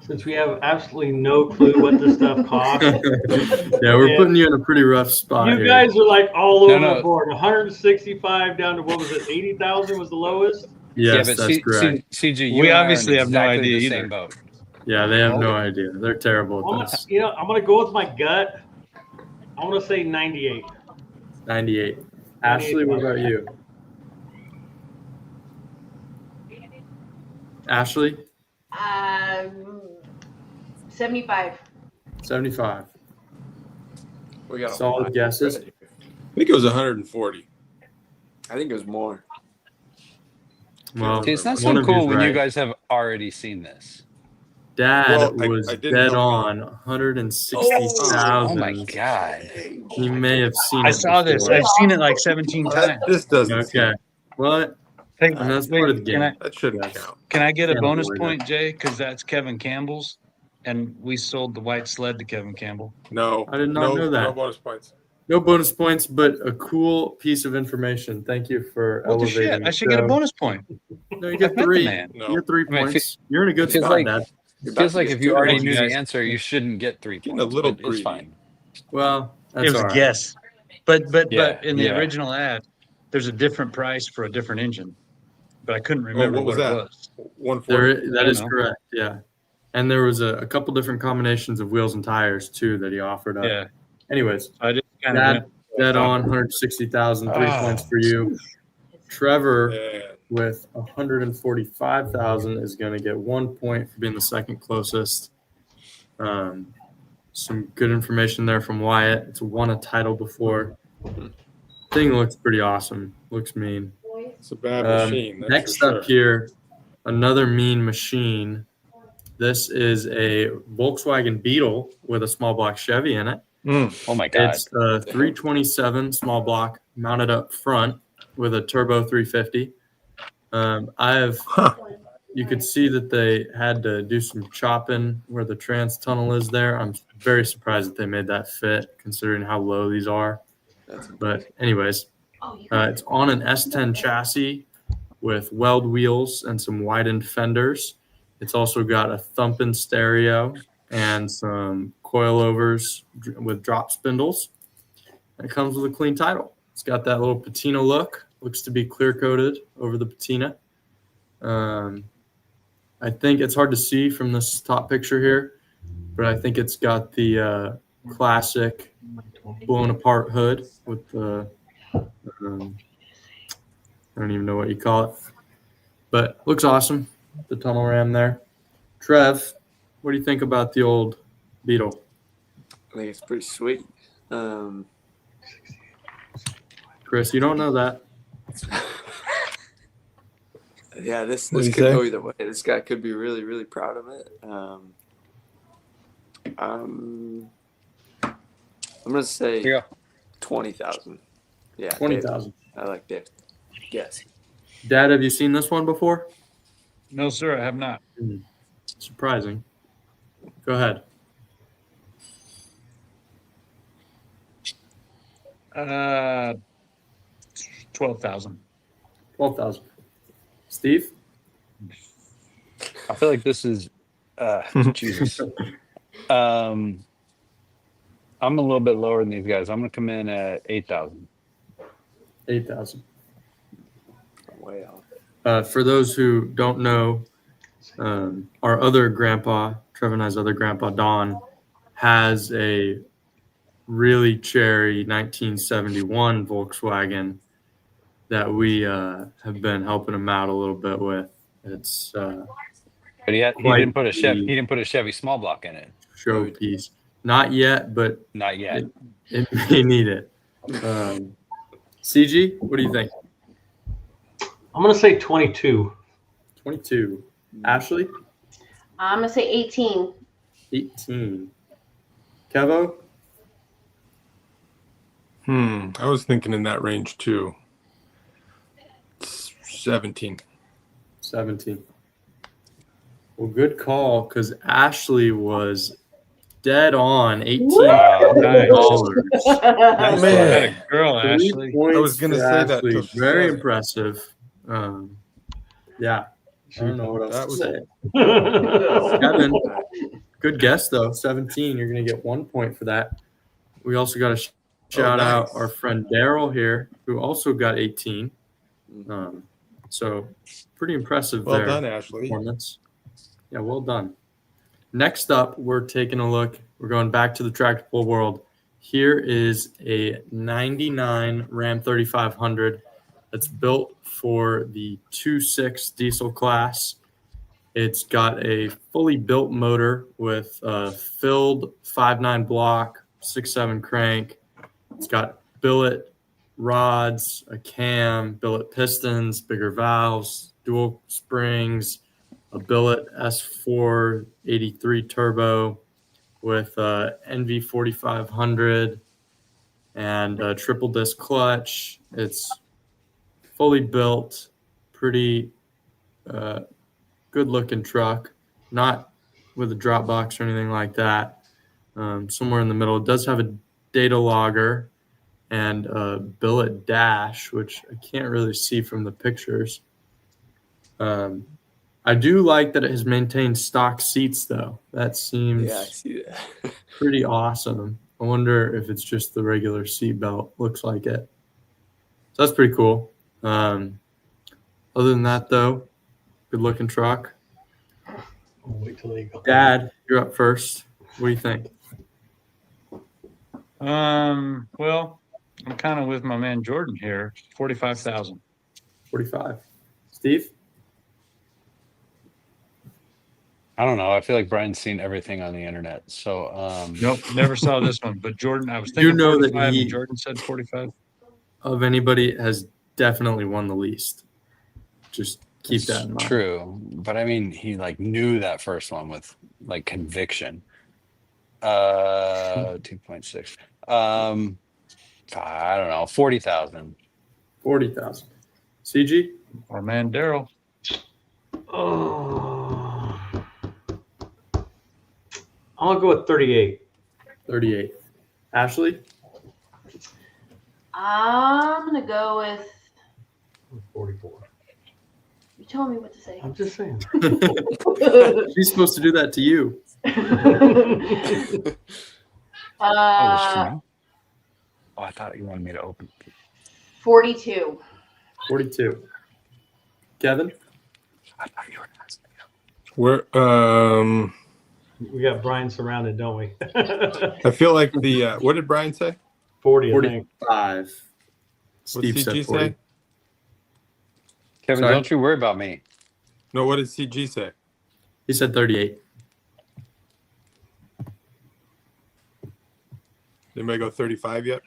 [SPEAKER 6] Since we have absolutely no clue what this stuff costs,
[SPEAKER 8] Yeah, we're putting you in a pretty rough spot
[SPEAKER 6] you
[SPEAKER 8] here.
[SPEAKER 6] guys are like all over
[SPEAKER 4] No.
[SPEAKER 6] the board. 165 down to what was it? 80,000 was the lowest.
[SPEAKER 8] Yes,
[SPEAKER 4] but
[SPEAKER 8] that's correct.
[SPEAKER 4] CG, you
[SPEAKER 2] We
[SPEAKER 4] and I are
[SPEAKER 2] obviously
[SPEAKER 4] in
[SPEAKER 2] have no
[SPEAKER 4] exactly
[SPEAKER 2] idea
[SPEAKER 4] the
[SPEAKER 2] either.
[SPEAKER 4] same boat.
[SPEAKER 8] Yeah, they have no idea. They're terrible at this.
[SPEAKER 6] I'm gonna go with my gut. I want to say 98.
[SPEAKER 8] 98. Ashley, what about you? Ashley?
[SPEAKER 5] 75.
[SPEAKER 8] 75.
[SPEAKER 1] We got a
[SPEAKER 8] Solid
[SPEAKER 1] lot
[SPEAKER 8] guesses.
[SPEAKER 1] of credit here.
[SPEAKER 3] I think it was 140.
[SPEAKER 1] I think it was more.
[SPEAKER 8] Well,
[SPEAKER 4] See, it's not
[SPEAKER 8] one
[SPEAKER 4] so
[SPEAKER 8] of
[SPEAKER 4] cool
[SPEAKER 8] you's
[SPEAKER 4] when
[SPEAKER 8] right.
[SPEAKER 4] you guys have already seen this.
[SPEAKER 8] Dad
[SPEAKER 3] Well,
[SPEAKER 8] was
[SPEAKER 3] I didn't
[SPEAKER 8] dead
[SPEAKER 3] know.
[SPEAKER 8] on 160,000.
[SPEAKER 4] Oh my god!
[SPEAKER 8] You may have seen
[SPEAKER 2] I
[SPEAKER 8] it
[SPEAKER 2] saw this.
[SPEAKER 8] before.
[SPEAKER 2] I've seen it like 17 times.
[SPEAKER 3] This doesn't.
[SPEAKER 8] Okay. What?
[SPEAKER 2] Hey,
[SPEAKER 8] And that's
[SPEAKER 2] wait,
[SPEAKER 8] part of the game.
[SPEAKER 3] That shouldn't
[SPEAKER 8] Yes.
[SPEAKER 3] count.
[SPEAKER 2] can I get a
[SPEAKER 8] Can't
[SPEAKER 2] bonus
[SPEAKER 8] avoid
[SPEAKER 2] point, Jay? Because that's Kevin Campbell's, and we sold the white sled to Kevin Campbell.
[SPEAKER 3] No.
[SPEAKER 8] I did not know that.
[SPEAKER 3] No bonus points.
[SPEAKER 8] No bonus points, but a cool piece of information. Thank you for
[SPEAKER 2] What the
[SPEAKER 8] elevating
[SPEAKER 2] shit?
[SPEAKER 8] the
[SPEAKER 2] I should get a
[SPEAKER 8] show.
[SPEAKER 2] bonus point.
[SPEAKER 8] No, you
[SPEAKER 2] I
[SPEAKER 8] get
[SPEAKER 2] met the
[SPEAKER 8] 3.
[SPEAKER 2] man.
[SPEAKER 3] No.
[SPEAKER 8] You get 3
[SPEAKER 4] I mean,
[SPEAKER 8] points. You're in a good
[SPEAKER 4] feels
[SPEAKER 8] spot,
[SPEAKER 4] like-
[SPEAKER 8] Dad.
[SPEAKER 1] You're about
[SPEAKER 4] Feels
[SPEAKER 1] to
[SPEAKER 4] like
[SPEAKER 1] get
[SPEAKER 4] if you
[SPEAKER 1] screwed.
[SPEAKER 4] already
[SPEAKER 2] you
[SPEAKER 4] knew
[SPEAKER 2] guys-
[SPEAKER 4] the answer, you shouldn't get 3
[SPEAKER 3] Getting
[SPEAKER 4] points.
[SPEAKER 3] a little
[SPEAKER 4] but it's
[SPEAKER 3] greedy.
[SPEAKER 4] fine.
[SPEAKER 8] Well, that's
[SPEAKER 2] It was
[SPEAKER 8] all
[SPEAKER 2] a
[SPEAKER 8] right.
[SPEAKER 2] guess, but
[SPEAKER 4] Yeah,
[SPEAKER 2] in the
[SPEAKER 4] yeah.
[SPEAKER 2] original ad, there's a different price for a different engine, but I couldn't remember
[SPEAKER 3] what was
[SPEAKER 2] it
[SPEAKER 3] that?
[SPEAKER 2] was.
[SPEAKER 3] 140.
[SPEAKER 8] That is
[SPEAKER 2] know.
[SPEAKER 8] correct. Yeah. And there was a couple different combinations of wheels and tires too that he offered up.
[SPEAKER 2] Yeah,
[SPEAKER 8] Anyways,
[SPEAKER 2] I just kind of
[SPEAKER 8] Dad,
[SPEAKER 2] went.
[SPEAKER 8] dead on 160,000, 3 points for you. Trevor
[SPEAKER 3] Man.
[SPEAKER 8] with 145,000 is going to get 1 point for being the second closest. Some good information there from Wyatt. It's won a title before. Thing looks pretty awesome. Looks mean.
[SPEAKER 3] It's a bad machine. That's
[SPEAKER 8] Next
[SPEAKER 3] for
[SPEAKER 8] up
[SPEAKER 3] sure.
[SPEAKER 8] here, another mean machine. This is a Volkswagen Beetle with a small block Chevy in it.
[SPEAKER 4] Oh my god!
[SPEAKER 8] It's a 327 small block mounted up front. with a turbo 350. You could see that they had to do some chopping where the trans tunnel is there. I'm very surprised that they made that fit considering how low these are. But anyways, it's on an S10 chassis with weld wheels and some widened fenders. It's also got a thumping stereo and some coilovers with drop spindles. And it comes with a clean title. It's got that little patina look. Looks to be clear coated over the patina. I think it's hard to see from this top picture here, but I think it's got the classic blown apart hood with the, I don't even know what you call it, but looks awesome. The tunnel ram there. Trev, what do you think about the old Beetle?
[SPEAKER 1] I think it's pretty sweet.
[SPEAKER 8] Chris, you don't know that.
[SPEAKER 1] Yeah, this
[SPEAKER 3] What'd
[SPEAKER 1] could
[SPEAKER 3] you say?
[SPEAKER 1] go either way. This guy could be really, really proud of it. I'm gonna say
[SPEAKER 4] Yeah.
[SPEAKER 1] 20,000. Yeah,
[SPEAKER 8] 20,000.
[SPEAKER 1] I like that. Yes.
[SPEAKER 8] Dad, have you seen this one before?
[SPEAKER 2] No, sir, I have not.
[SPEAKER 8] Surprising. Go ahead.
[SPEAKER 2] Uh, 12,000.
[SPEAKER 8] 12,000. Steve?
[SPEAKER 4] I feel like this is Jesus. I'm a little bit lower than these guys. I'm gonna come in at 8,000.
[SPEAKER 8] 8,000.
[SPEAKER 1] Way off.
[SPEAKER 8] For those who don't know, our other grandpa, Trevor and I's other grandpa, Don, has a really cherry 1971 Volkswagen that we have been helping him out a little bit with. It's
[SPEAKER 4] But he
[SPEAKER 8] Quite
[SPEAKER 4] didn't put a Chevy.
[SPEAKER 8] the-
[SPEAKER 4] He didn't put a Chevy small block in it.
[SPEAKER 8] showpiece. Not yet, but
[SPEAKER 4] Not yet.
[SPEAKER 8] it may need it. CG, what do you think?
[SPEAKER 6] I'm gonna say 22.
[SPEAKER 8] 22. Ashley?
[SPEAKER 5] I'm gonna say 18.
[SPEAKER 8] 18. Kevo?
[SPEAKER 3] I was thinking in that range too. 17.
[SPEAKER 8] 17. Well, good call, because Ashley was dead on $18.
[SPEAKER 2] Nice.
[SPEAKER 3] Man.
[SPEAKER 2] Atta girl, Ashley.
[SPEAKER 3] I was gonna say that
[SPEAKER 8] Ashley.
[SPEAKER 3] to
[SPEAKER 8] Very
[SPEAKER 3] Fred.
[SPEAKER 8] impressive. Yeah, I don't know what else
[SPEAKER 3] That
[SPEAKER 8] to
[SPEAKER 3] was-
[SPEAKER 8] say. Kevin, good guess though. 17. You're gonna get 1 point for that. We also got to shout out
[SPEAKER 3] nice.
[SPEAKER 8] our friend Daryl here, who also got 18. So pretty impressive
[SPEAKER 3] Well
[SPEAKER 8] there.
[SPEAKER 3] done, Ashley.
[SPEAKER 8] Performance. Yeah, well done. Next up, we're taking a look. We're going back to the tractor pull world. Here is a 99 Ram 3500 that's built for the 2.6 diesel class. It's got a fully built motor with a filled 5.9 block, 6.7 crank. It's got billet rods, a cam, billet pistons, bigger valves, dual springs, a billet S483 turbo with NV 4500 and a triple disc clutch. It's fully built, pretty good looking truck, not with a drop box or anything like that. Somewhere in the middle. It does have a data logger and a billet dash, which I can't really see from the pictures. I do like that it has maintained stock seats, though. That seems
[SPEAKER 1] Yeah, I see that.
[SPEAKER 8] pretty awesome. I wonder if it's just the regular seat belt. Looks like it. So that's pretty cool. Other than that, though, good looking truck.
[SPEAKER 6] I'll wait till they go.
[SPEAKER 8] Dad, you're up first. What do you think?
[SPEAKER 2] Well, I'm kind of with my man Jordan here. 45,000.
[SPEAKER 8] 45. Steve?
[SPEAKER 4] I don't know. I feel like Brian's seen everything on the internet. So
[SPEAKER 2] Nope, never saw this one. But Jordan, I was
[SPEAKER 8] You
[SPEAKER 2] thinking
[SPEAKER 8] know that
[SPEAKER 2] 45,
[SPEAKER 8] he-
[SPEAKER 2] and Jordan said 45.
[SPEAKER 8] Of anybody, has definitely won the least. Just keep that in mind.
[SPEAKER 4] true. But I mean, he like knew that first one with like conviction. 2.6. I don't know. 40,000.
[SPEAKER 8] 40,000. CG?
[SPEAKER 2] Our man Daryl.
[SPEAKER 6] Oh, I'll go with 38.
[SPEAKER 8] 38. Ashley?
[SPEAKER 5] I'm gonna go with.
[SPEAKER 6] 44.
[SPEAKER 5] You tell me what to say.
[SPEAKER 6] I'm just saying.
[SPEAKER 8] She's supposed to do that to you.
[SPEAKER 5] uh,
[SPEAKER 4] Oh, I thought you wanted me to open.
[SPEAKER 5] 42.
[SPEAKER 8] 42. Kevin?
[SPEAKER 4] I thought you were asking.
[SPEAKER 3] We're
[SPEAKER 6] We got Brian surrounded, don't we?
[SPEAKER 3] I feel like the what did Brian say?
[SPEAKER 6] 40, I think.
[SPEAKER 8] 45.
[SPEAKER 3] What
[SPEAKER 8] Steve
[SPEAKER 3] did
[SPEAKER 8] said
[SPEAKER 3] CG
[SPEAKER 8] 40.
[SPEAKER 3] say?
[SPEAKER 4] Kevin,
[SPEAKER 8] Sorry?
[SPEAKER 4] don't you worry about me.
[SPEAKER 3] No, what did CG say?
[SPEAKER 8] He said 38.
[SPEAKER 3] Anybody go 35 yet?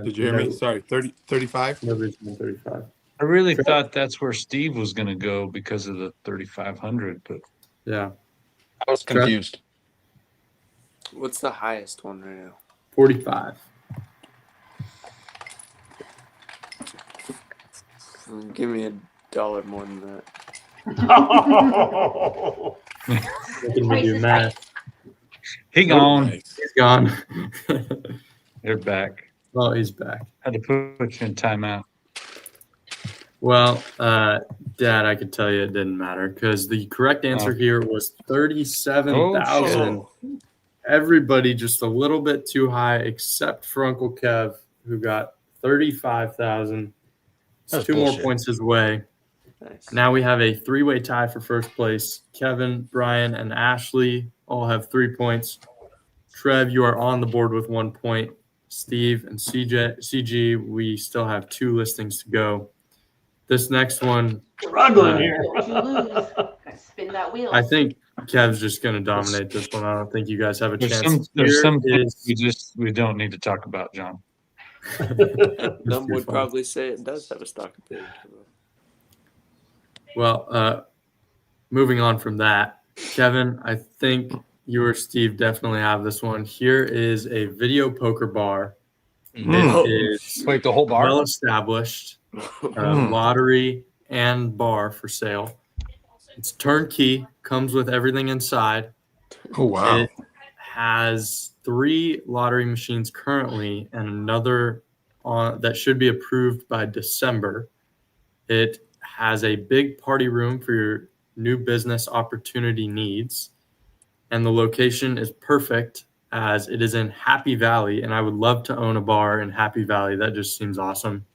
[SPEAKER 3] Did you hear
[SPEAKER 8] no,
[SPEAKER 3] me? Sorry, 35?
[SPEAKER 8] Nobody's been 35.
[SPEAKER 2] I really
[SPEAKER 8] Sure.
[SPEAKER 2] thought that's where Steve was going to go because of the 3,500, but
[SPEAKER 8] Yeah.
[SPEAKER 4] I was confused.
[SPEAKER 1] What's the highest one right now?
[SPEAKER 8] 45.
[SPEAKER 1] Give me $1 more than that.
[SPEAKER 8] Making me do math.
[SPEAKER 2] he gone.
[SPEAKER 3] Nice.
[SPEAKER 8] He's gone.
[SPEAKER 2] They're back.
[SPEAKER 8] Oh, he's back.
[SPEAKER 2] Had to put you in timeout.
[SPEAKER 8] Well, Dad, I could tell you it didn't matter because the correct answer here was 37,000.
[SPEAKER 2] Oh,
[SPEAKER 8] Everybody just a little bit too high, except for Uncle Kev, who got 35,000. It's
[SPEAKER 4] That's
[SPEAKER 8] 2 more
[SPEAKER 4] bullshit.
[SPEAKER 8] points his way.
[SPEAKER 1] Nice.
[SPEAKER 8] Now we have a 3-way tie for first place. Kevin, Brian, and Ashley all have 3 points. Trev, you are on the board with 1 point. Steve and CG, we still have 2 listings to go. This next one,
[SPEAKER 6] Struggling here.
[SPEAKER 5] Don't you lose. Gotta spin that wheel.
[SPEAKER 8] I think Kev's just going to dominate this one. I don't think you guys have a
[SPEAKER 2] there's
[SPEAKER 8] chance.
[SPEAKER 2] some
[SPEAKER 8] Here
[SPEAKER 2] things we don't need to talk about, John.
[SPEAKER 1] Some would
[SPEAKER 8] fun.
[SPEAKER 1] probably say it does have a stock opinion.
[SPEAKER 8] Well, moving on from that, Kevin, I think you or Steve definitely have this one. Here is a video poker bar.
[SPEAKER 3] Mm.
[SPEAKER 8] It is
[SPEAKER 4] Wait, the whole bar?
[SPEAKER 8] well established, lottery and bar for sale. It's turnkey, comes with everything inside.
[SPEAKER 3] Oh wow.
[SPEAKER 8] It has 3 lottery machines currently and another that should be approved by December. It has a big party room for your new business opportunity needs. And the location is perfect as it is in Happy Valley. And I would love to own a bar in Happy Valley. That just seems awesome.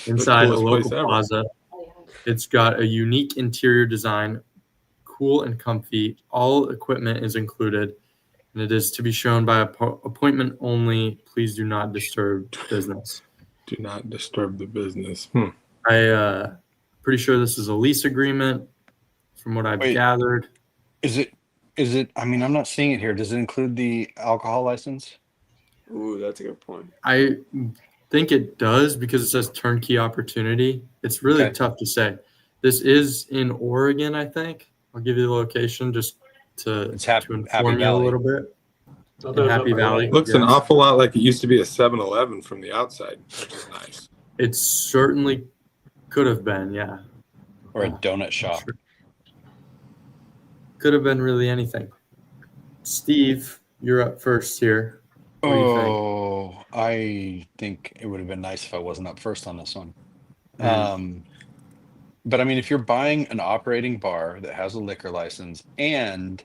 [SPEAKER 8] Inside a
[SPEAKER 3] coolest
[SPEAKER 8] local
[SPEAKER 3] place ever.
[SPEAKER 8] plaza. It's got a unique interior design, cool and comfy. All equipment is included. And it is to be shown by appointment only. Please do not disturb business.
[SPEAKER 3] Do not disturb the business.
[SPEAKER 8] Pretty sure this is a lease agreement from what I've
[SPEAKER 4] Wait.
[SPEAKER 8] gathered.
[SPEAKER 4] Is it, I mean, I'm not seeing it here. Does it include the alcohol license?
[SPEAKER 1] Ooh, that's a good point.
[SPEAKER 8] I think it does because it says turnkey opportunity. It's really
[SPEAKER 4] Okay.
[SPEAKER 8] tough to say. This is in Oregon, I think. I'll give you the location just to
[SPEAKER 4] It's Happy
[SPEAKER 8] inform you a
[SPEAKER 4] Valley.
[SPEAKER 8] little bit.
[SPEAKER 6] So
[SPEAKER 8] In
[SPEAKER 6] there's
[SPEAKER 8] Happy
[SPEAKER 6] a-
[SPEAKER 8] Valley.
[SPEAKER 3] Looks an awful lot like it used to be a 7-Eleven from the outside, which is nice.
[SPEAKER 8] It certainly could have been, yeah.
[SPEAKER 4] Or a donut shop?
[SPEAKER 8] Sure. Could have been really anything. Steve, you're up first here. What do you think?
[SPEAKER 4] Oh, I think it would have been nice if I wasn't up first on this one.
[SPEAKER 8] Mm.
[SPEAKER 4] But I mean, if you're buying an operating bar that has a liquor license and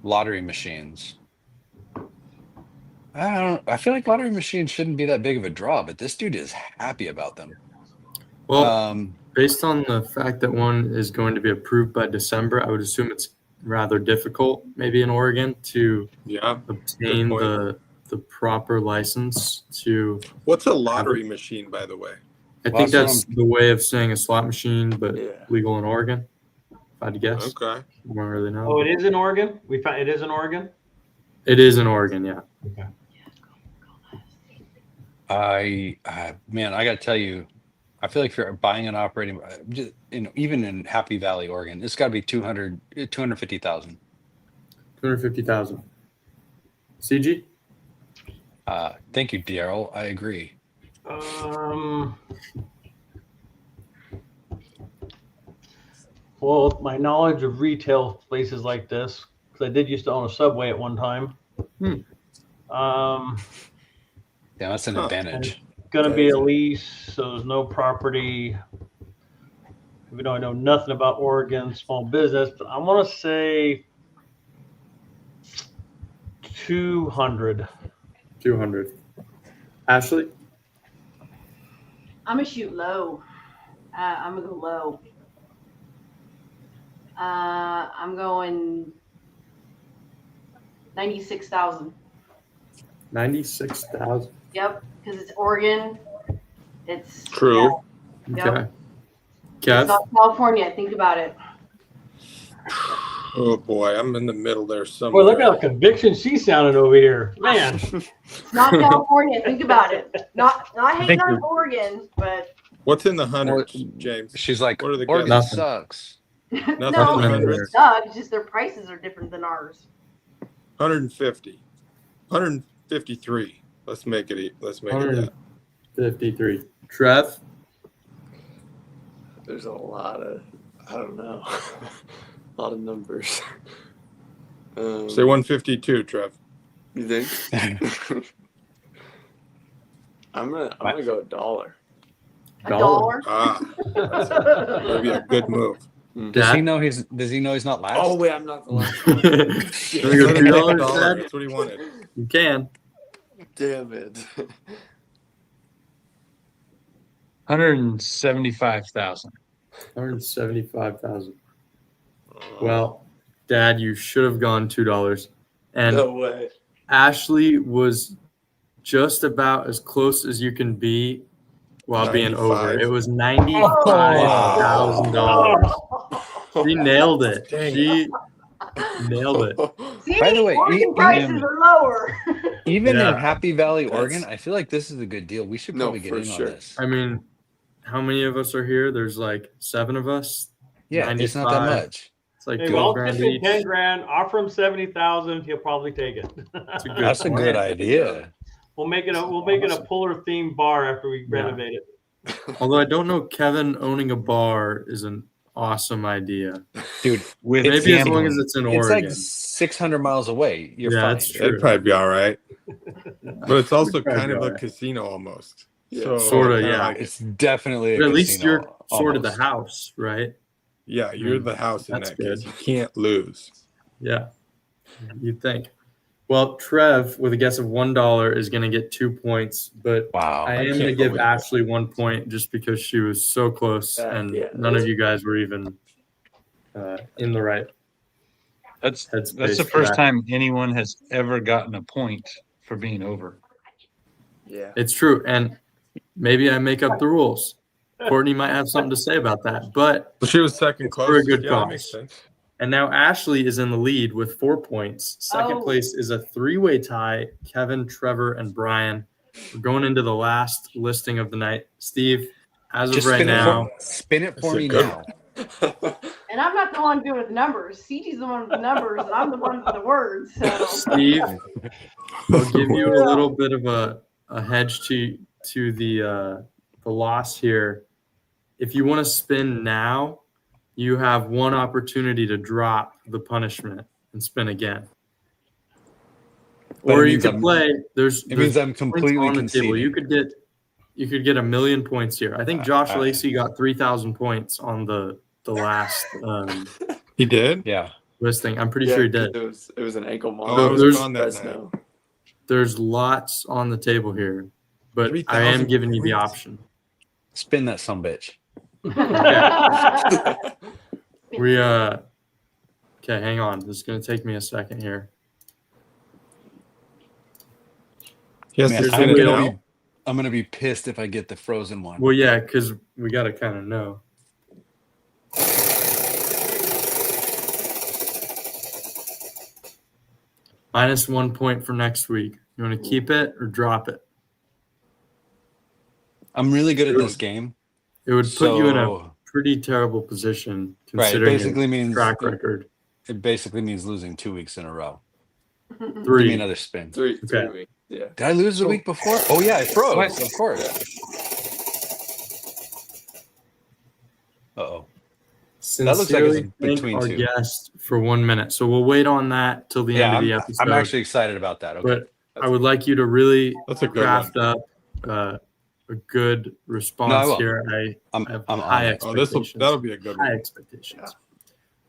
[SPEAKER 4] lottery machines, I feel like lottery machines shouldn't be that big of a draw, but this dude is happy about them.
[SPEAKER 8] Well, based on the fact that one is going to be approved by December, I would assume it's rather difficult, maybe in Oregon, to
[SPEAKER 3] Yeah.
[SPEAKER 8] obtain
[SPEAKER 3] Good
[SPEAKER 8] the proper license to.
[SPEAKER 3] What's a lottery machine, by the way?
[SPEAKER 8] I
[SPEAKER 4] Well,
[SPEAKER 8] think
[SPEAKER 4] that's
[SPEAKER 8] that's the way of saying a slot machine, but
[SPEAKER 1] Yeah.
[SPEAKER 8] legal in Oregon. If I had to guess,
[SPEAKER 3] Okay.
[SPEAKER 8] I don't really know.
[SPEAKER 6] Oh, it is in Oregon? We found it is in Oregon?
[SPEAKER 8] It is in Oregon, yeah.
[SPEAKER 4] Man, I got to tell you, I feel like if you're buying an operating, even in Happy Valley, Oregon, it's got to be 250,000.
[SPEAKER 8] 250,000. CG?
[SPEAKER 4] Thank you, Daryl. I agree.
[SPEAKER 6] Well, my knowledge of retail places like this, because I did used to own a Subway at one time.
[SPEAKER 2] Hmm.
[SPEAKER 4] Yeah, that's an advantage.
[SPEAKER 6] Going to be a lease, so there's no property. We don't know nothing about Oregon small business, but I want to say 200.
[SPEAKER 8] 200. Ashley?
[SPEAKER 5] I'm gonna shoot low. I'm gonna go low. I'm going 96,000.
[SPEAKER 8] 96,000.
[SPEAKER 5] Yep, because it's Oregon. It's
[SPEAKER 3] True.
[SPEAKER 5] Yeah,
[SPEAKER 8] Okay.
[SPEAKER 5] yep. It's
[SPEAKER 8] Kev?
[SPEAKER 5] not California. Think about it.
[SPEAKER 3] Oh boy, I'm in the middle there
[SPEAKER 6] Boy,
[SPEAKER 3] somewhere.
[SPEAKER 6] look how conviction she's sounding over here. Man.
[SPEAKER 5] It's not California. Think about it. Not hating
[SPEAKER 2] think
[SPEAKER 5] on
[SPEAKER 2] you're-
[SPEAKER 5] Oregon, but
[SPEAKER 3] What's in the hundreds, James?
[SPEAKER 4] She's like,
[SPEAKER 3] What are the
[SPEAKER 4] Oregon
[SPEAKER 3] guesses?
[SPEAKER 8] Nothing.
[SPEAKER 4] sucks.
[SPEAKER 3] Nothing
[SPEAKER 5] no,
[SPEAKER 3] in the
[SPEAKER 8] Nothing.
[SPEAKER 3] hundreds.
[SPEAKER 5] it's just their prices are different than ours.
[SPEAKER 3] 150. 153. Let's make it that.
[SPEAKER 8] 153. Trev?
[SPEAKER 1] There's a lot of, I don't know, a lot of numbers.
[SPEAKER 3] Say 152, Trev.
[SPEAKER 1] You think? I'm gonna go $1.
[SPEAKER 5] A dollar.
[SPEAKER 3] Ah, that'd be a good move.
[SPEAKER 4] Does he know he's not last?
[SPEAKER 1] Oh wait, I'm not the last.
[SPEAKER 8] Can we go $2, Dad?
[SPEAKER 3] That's what he wanted.
[SPEAKER 8] You can.
[SPEAKER 1] Damn it.
[SPEAKER 2] 175,000.
[SPEAKER 8] 175,000. Well, Dad, you should have gone $2. And
[SPEAKER 1] No way.
[SPEAKER 8] Ashley was just about as close as you can be while being
[SPEAKER 3] 95.
[SPEAKER 8] over. It was $95,000. She nailed it.
[SPEAKER 3] Dang.
[SPEAKER 8] She nailed it.
[SPEAKER 5] See,
[SPEAKER 4] By the way,
[SPEAKER 5] Oregon prices are lower.
[SPEAKER 4] Even
[SPEAKER 8] Yeah.
[SPEAKER 4] in Happy Valley,
[SPEAKER 1] That's-
[SPEAKER 4] Oregon, I feel like this is a good deal. We should
[SPEAKER 1] No,
[SPEAKER 4] probably get
[SPEAKER 1] for
[SPEAKER 4] in
[SPEAKER 1] sure.
[SPEAKER 4] on this.
[SPEAKER 8] I mean, how many of us are here? There's like 7 of us.
[SPEAKER 4] Yeah, it's not that
[SPEAKER 8] 95.
[SPEAKER 4] much.
[SPEAKER 8] It's like
[SPEAKER 6] Hey,
[SPEAKER 8] 12
[SPEAKER 6] well,
[SPEAKER 8] grand
[SPEAKER 6] tip him
[SPEAKER 8] each.
[SPEAKER 6] 10 grand, offer him 70,000, he'll probably take it.
[SPEAKER 8] That's a good
[SPEAKER 4] That's a
[SPEAKER 8] plan.
[SPEAKER 4] good idea.
[SPEAKER 6] We'll make it a Puller themed bar after we
[SPEAKER 8] Yeah.
[SPEAKER 6] renovate it.
[SPEAKER 8] Although I don't know, Kevin owning a bar is an awesome idea.
[SPEAKER 4] Dude,
[SPEAKER 2] With
[SPEAKER 8] Maybe as long
[SPEAKER 2] gambling.
[SPEAKER 8] as it's in
[SPEAKER 4] it's
[SPEAKER 8] Oregon.
[SPEAKER 4] like 600 miles away. You're
[SPEAKER 8] Yeah,
[SPEAKER 4] fine.
[SPEAKER 8] that's true.
[SPEAKER 3] It'd probably be all right. But it's also
[SPEAKER 8] Probably
[SPEAKER 3] kind of
[SPEAKER 8] all
[SPEAKER 3] a
[SPEAKER 8] right.
[SPEAKER 3] casino almost.
[SPEAKER 1] Yeah.
[SPEAKER 3] So
[SPEAKER 8] Sorta,
[SPEAKER 3] kinda
[SPEAKER 8] yeah.
[SPEAKER 3] like-
[SPEAKER 4] It's definitely a
[SPEAKER 8] But at least
[SPEAKER 4] casino,
[SPEAKER 8] you're sort of the
[SPEAKER 4] almost.
[SPEAKER 8] house, right?
[SPEAKER 3] yeah, you're the house in
[SPEAKER 8] That's
[SPEAKER 3] that case.
[SPEAKER 8] good.
[SPEAKER 3] You can't lose.
[SPEAKER 8] Yeah. You'd think. Well, Trev, with a guess of $1, is going to get 2 points, but
[SPEAKER 4] Wow.
[SPEAKER 8] I am
[SPEAKER 3] can't
[SPEAKER 8] going to give
[SPEAKER 3] believe it.
[SPEAKER 8] Ashley 1 point just because she was so close and
[SPEAKER 1] Yeah.
[SPEAKER 8] none of you guys were even in the right
[SPEAKER 2] That's
[SPEAKER 8] headspace
[SPEAKER 2] the
[SPEAKER 8] for
[SPEAKER 2] first
[SPEAKER 8] that.
[SPEAKER 2] time anyone has ever gotten a point for being over.
[SPEAKER 1] Yeah.
[SPEAKER 8] It's true. And maybe I make up the rules. Courtney might have something to say about that. But
[SPEAKER 3] But she was second
[SPEAKER 8] For a
[SPEAKER 3] close.
[SPEAKER 8] good
[SPEAKER 3] Yeah,
[SPEAKER 8] cause.
[SPEAKER 3] that makes sense.
[SPEAKER 8] and now Ashley is in the lead with 4 points. Second
[SPEAKER 5] Oh.
[SPEAKER 8] place is a 3-way tie. Kevin, Trevor, and Brian. We're going into the last listing of the night. Steve, as
[SPEAKER 4] Just
[SPEAKER 8] of right now,
[SPEAKER 4] spin it for
[SPEAKER 3] That's a
[SPEAKER 4] me
[SPEAKER 3] good
[SPEAKER 4] now.
[SPEAKER 5] And I'm not the one good with numbers. CG's the one with the numbers, and I'm the one with the words. So
[SPEAKER 8] Steve, I'll give you a little bit of a hedge to the loss here. If you want to spin now, you have one opportunity to drop the punishment and spin again.
[SPEAKER 4] But
[SPEAKER 8] Or
[SPEAKER 4] it
[SPEAKER 8] you
[SPEAKER 4] means
[SPEAKER 8] could
[SPEAKER 4] I'm-
[SPEAKER 8] play. There's
[SPEAKER 4] It means I'm
[SPEAKER 8] points
[SPEAKER 4] completely
[SPEAKER 8] on the table.
[SPEAKER 4] conceding.
[SPEAKER 8] You could get 1,000,000 points here. I think Josh Lacey got 3,000 points on the last
[SPEAKER 3] He did?
[SPEAKER 4] Yeah.
[SPEAKER 8] listing. I'm pretty
[SPEAKER 1] Yeah,
[SPEAKER 8] sure he did.
[SPEAKER 1] It was an ankle
[SPEAKER 3] Oh, I
[SPEAKER 1] monitor.
[SPEAKER 3] was
[SPEAKER 8] there's-
[SPEAKER 3] gone that night.
[SPEAKER 1] Fresno.
[SPEAKER 8] There's lots on the table here, but I
[SPEAKER 3] 3,000
[SPEAKER 8] am giving you the
[SPEAKER 3] points.
[SPEAKER 8] option.
[SPEAKER 4] Spin that sumbitch.
[SPEAKER 8] We okay, hang on. This is gonna take me a second here.
[SPEAKER 3] Yes,
[SPEAKER 4] Man,
[SPEAKER 3] there's
[SPEAKER 8] I'm
[SPEAKER 3] been
[SPEAKER 8] gonna
[SPEAKER 3] now.
[SPEAKER 4] I'm gonna be pissed if I get the frozen one.
[SPEAKER 8] Well, yeah, because we gotta kind of know. Minus 1 point for next week. You want to keep it or drop it?
[SPEAKER 4] I'm really good at this game.
[SPEAKER 8] It would put you in a
[SPEAKER 4] So
[SPEAKER 8] pretty terrible position
[SPEAKER 4] right, it
[SPEAKER 8] considering
[SPEAKER 4] basically
[SPEAKER 8] your
[SPEAKER 4] means
[SPEAKER 8] track record.
[SPEAKER 4] it basically means losing 2 weeks in a row. Give me
[SPEAKER 8] 3.
[SPEAKER 4] another spin.
[SPEAKER 1] Three
[SPEAKER 8] Okay.
[SPEAKER 1] weeks. Yeah.
[SPEAKER 4] Did I lose the week before? Oh yeah, I froze.
[SPEAKER 2] What?
[SPEAKER 4] Of course. Uh-oh. That looks like it's
[SPEAKER 8] Sincerely thank
[SPEAKER 4] between
[SPEAKER 8] our
[SPEAKER 4] two.
[SPEAKER 8] guest for 1 minute. So we'll wait on that till the end
[SPEAKER 4] Yeah,
[SPEAKER 8] of the episode.
[SPEAKER 4] I'm actually excited about that. Okay.
[SPEAKER 8] But I would like you to really
[SPEAKER 3] That's a good
[SPEAKER 8] craft
[SPEAKER 3] one.
[SPEAKER 8] up a good
[SPEAKER 4] No, I
[SPEAKER 8] response
[SPEAKER 4] will.
[SPEAKER 8] here.
[SPEAKER 4] I'm
[SPEAKER 8] have
[SPEAKER 4] on
[SPEAKER 8] high
[SPEAKER 4] it.
[SPEAKER 3] Oh,
[SPEAKER 8] expectations.
[SPEAKER 3] that'll be a good
[SPEAKER 8] High
[SPEAKER 3] one.
[SPEAKER 8] expectations.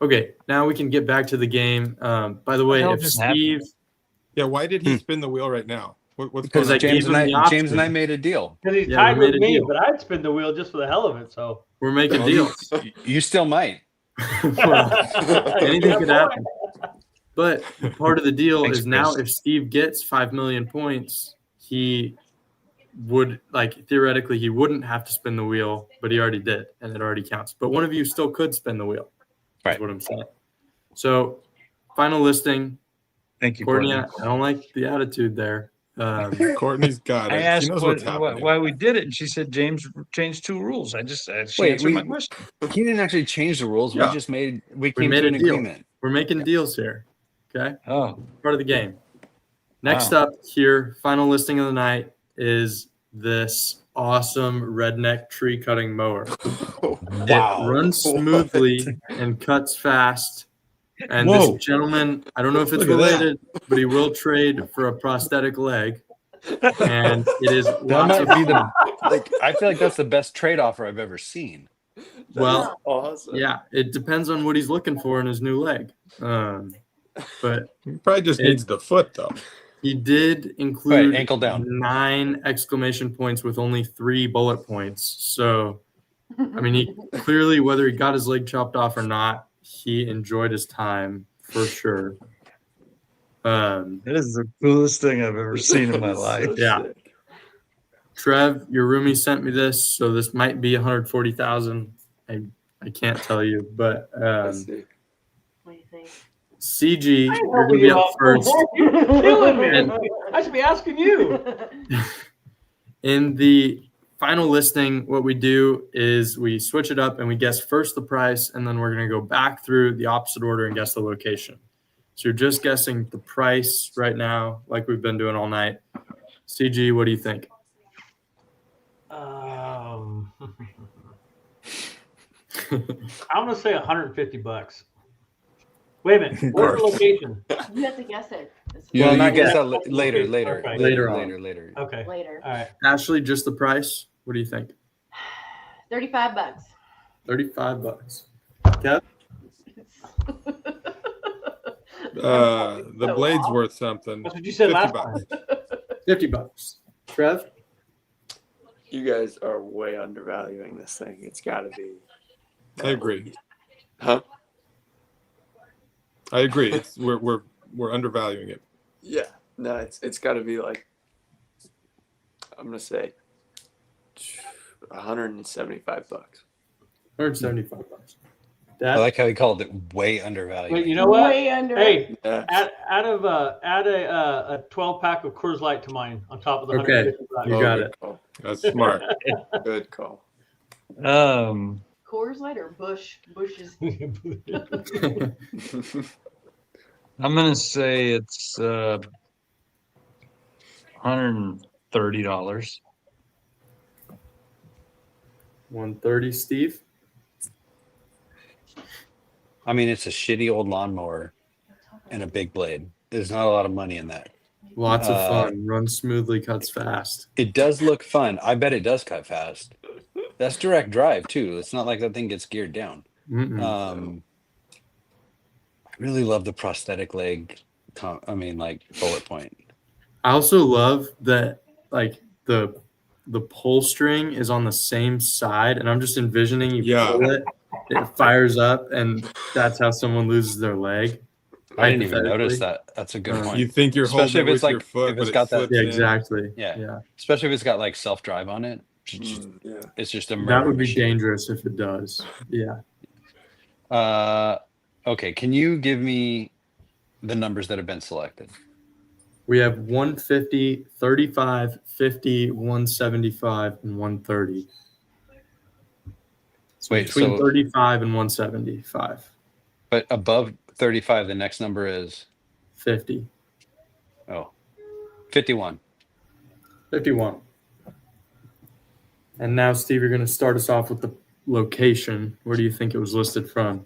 [SPEAKER 8] Okay, now we can get back to the game. By the way,
[SPEAKER 2] hell
[SPEAKER 8] if
[SPEAKER 2] just happened?
[SPEAKER 8] Steve,
[SPEAKER 3] Yeah, why did he spin the wheel right now? What's going
[SPEAKER 4] Because
[SPEAKER 8] I
[SPEAKER 3] on?
[SPEAKER 8] gave
[SPEAKER 4] James
[SPEAKER 8] him
[SPEAKER 4] and
[SPEAKER 8] the
[SPEAKER 4] James and I
[SPEAKER 8] option.
[SPEAKER 4] made a deal.
[SPEAKER 6] Because he's
[SPEAKER 8] Yeah,
[SPEAKER 6] tied
[SPEAKER 8] we made
[SPEAKER 6] with
[SPEAKER 8] a
[SPEAKER 6] me,
[SPEAKER 8] deal.
[SPEAKER 6] but I'd spin the wheel just for the hell of it. So
[SPEAKER 8] we're making
[SPEAKER 3] Oh,
[SPEAKER 8] deals.
[SPEAKER 4] You still might.
[SPEAKER 8] Well, anything could happen. But part of the deal
[SPEAKER 2] Thanks,
[SPEAKER 8] is now
[SPEAKER 2] Chris.
[SPEAKER 8] if Steve gets 5 million points, he would theoretically he wouldn't have to spin the wheel, but he already did, and it already counts. But one of you still could spin the wheel.
[SPEAKER 4] Right.
[SPEAKER 8] Is what I'm saying. So final listing,
[SPEAKER 2] Thank you,
[SPEAKER 8] Courtney.
[SPEAKER 2] Courtney.
[SPEAKER 8] I don't like the attitude there.
[SPEAKER 3] Courtney's got
[SPEAKER 2] I
[SPEAKER 3] it. She
[SPEAKER 2] asked
[SPEAKER 3] knows what's happening.
[SPEAKER 2] why we did it, and she said James changed 2 rules. She
[SPEAKER 4] Wait,
[SPEAKER 2] answered my question.
[SPEAKER 4] He didn't actually change the rules.
[SPEAKER 3] Yeah.
[SPEAKER 4] We came
[SPEAKER 8] made
[SPEAKER 4] to
[SPEAKER 8] a
[SPEAKER 4] an
[SPEAKER 8] deal.
[SPEAKER 4] agreement.
[SPEAKER 8] We're making deals here. Okay,
[SPEAKER 2] Oh,
[SPEAKER 8] part of the game. Next
[SPEAKER 2] Wow.
[SPEAKER 8] up here, final listing of the night is this awesome redneck tree cutting mower.
[SPEAKER 4] Wow.
[SPEAKER 8] It runs smoothly and cuts fast. And
[SPEAKER 3] Whoa.
[SPEAKER 8] this gentleman, I don't know if it's
[SPEAKER 3] Look at that.
[SPEAKER 8] related, but he will trade for a prosthetic leg. And it is
[SPEAKER 4] That
[SPEAKER 8] lots of
[SPEAKER 4] might be
[SPEAKER 8] fun.
[SPEAKER 4] I feel like that's the best trade offer I've ever seen.
[SPEAKER 8] Well,
[SPEAKER 1] awesome.
[SPEAKER 8] yeah, it depends on what he's looking for in his new leg. But
[SPEAKER 3] He probably just needs the foot, though.
[SPEAKER 8] he did include
[SPEAKER 4] Right, ankle down.
[SPEAKER 8] 9 exclamation points with only 3 bullet points. So, I mean, he clearly, whether he got his leg chopped off or not, he enjoyed his time for sure.
[SPEAKER 2] that is the coolest thing I've ever seen in my life.
[SPEAKER 8] Yeah. Trev, your roomie sent me this, so this might be 140,000. I can't tell you, but
[SPEAKER 1] Let's see.
[SPEAKER 5] What do you think?
[SPEAKER 8] CG, you're gonna be up first.
[SPEAKER 6] You're killing me.
[SPEAKER 8] And-
[SPEAKER 6] I should be asking you.
[SPEAKER 8] In the final listing, what we do is we switch it up and we guess first the price, and then we're going to go back through the opposite order and guess the location. So you're just guessing the price right now, like we've been doing all night. CG, what do you think?
[SPEAKER 6] I'm gonna say $150. Wait a minute. Where's the location?
[SPEAKER 5] You have to guess it.
[SPEAKER 4] You
[SPEAKER 8] not
[SPEAKER 4] guess
[SPEAKER 8] yet.
[SPEAKER 4] that later.
[SPEAKER 6] Okay.
[SPEAKER 8] Later on.
[SPEAKER 4] Later.
[SPEAKER 6] Okay.
[SPEAKER 5] Later.
[SPEAKER 6] All right.
[SPEAKER 8] Ashley, just the price? What do you think?
[SPEAKER 5] $35.
[SPEAKER 8] $35. Kev?
[SPEAKER 3] The blade's worth something.
[SPEAKER 6] That's what you said
[SPEAKER 3] 50
[SPEAKER 6] last
[SPEAKER 3] bucks.
[SPEAKER 6] time.
[SPEAKER 8] $50. Trev?
[SPEAKER 1] You guys are way undervaluing this thing. It's got to be.
[SPEAKER 3] I agree.
[SPEAKER 1] Huh?
[SPEAKER 3] I agree. It's we're undervaluing it.
[SPEAKER 1] Yeah. No, it's got to be like. I'm gonna say. $175.
[SPEAKER 8] $175.
[SPEAKER 4] I
[SPEAKER 8] Dad?
[SPEAKER 4] like how he called it way undervalued.
[SPEAKER 6] Wait, you know what?
[SPEAKER 5] Way under.
[SPEAKER 6] Hey,
[SPEAKER 1] Yeah.
[SPEAKER 6] add a 12-pack of Coors Light to mine on top of the
[SPEAKER 8] Okay.
[SPEAKER 6] $150.
[SPEAKER 8] You got
[SPEAKER 1] good
[SPEAKER 8] it.
[SPEAKER 1] Call.
[SPEAKER 3] That's smart.
[SPEAKER 1] Good call.
[SPEAKER 5] Coors Light or Bush? Bush is.
[SPEAKER 2] I'm gonna say it's $130.
[SPEAKER 8] 130, Steve?
[SPEAKER 4] I mean, it's a shitty old lawnmower and a big blade. There's not a lot of money in that.
[SPEAKER 8] Lots of fun. Runs smoothly, cuts fast.
[SPEAKER 4] It does look fun. I bet it does cut fast. That's direct drive too. It's not like that thing gets geared down.
[SPEAKER 8] Mm-mm.
[SPEAKER 4] I really love the prosthetic leg. Bullet point.
[SPEAKER 8] I also love that like the pull string is on the same side, and I'm just envisioning you pull it, it fires up, and that's how someone loses their leg.
[SPEAKER 4] I didn't even notice that. That's a good point.
[SPEAKER 3] You think you're
[SPEAKER 4] Especially
[SPEAKER 3] holding
[SPEAKER 4] if
[SPEAKER 3] it
[SPEAKER 4] it's
[SPEAKER 3] with your
[SPEAKER 4] like-
[SPEAKER 3] foot,
[SPEAKER 4] if it's
[SPEAKER 3] but
[SPEAKER 4] got
[SPEAKER 3] it
[SPEAKER 4] that-
[SPEAKER 3] slips
[SPEAKER 8] Yeah,
[SPEAKER 3] in.
[SPEAKER 8] exactly.
[SPEAKER 4] Yeah. Especially if it's got like self-drive on it.
[SPEAKER 1] Yeah.
[SPEAKER 4] It's just a murder
[SPEAKER 8] That would be
[SPEAKER 4] machine.
[SPEAKER 8] dangerous if it does. Yeah.
[SPEAKER 4] Okay, can you give me the numbers that have been selected?
[SPEAKER 8] We have 150, 35, 50, 175, and 130. So
[SPEAKER 4] Wait,
[SPEAKER 8] between
[SPEAKER 4] so-
[SPEAKER 8] 35 and 175.
[SPEAKER 4] But above 35, the next number is
[SPEAKER 8] 50.
[SPEAKER 4] 51.
[SPEAKER 8] 51. And now, Steve, you're going to start us off with the location. Where do you think it was listed from?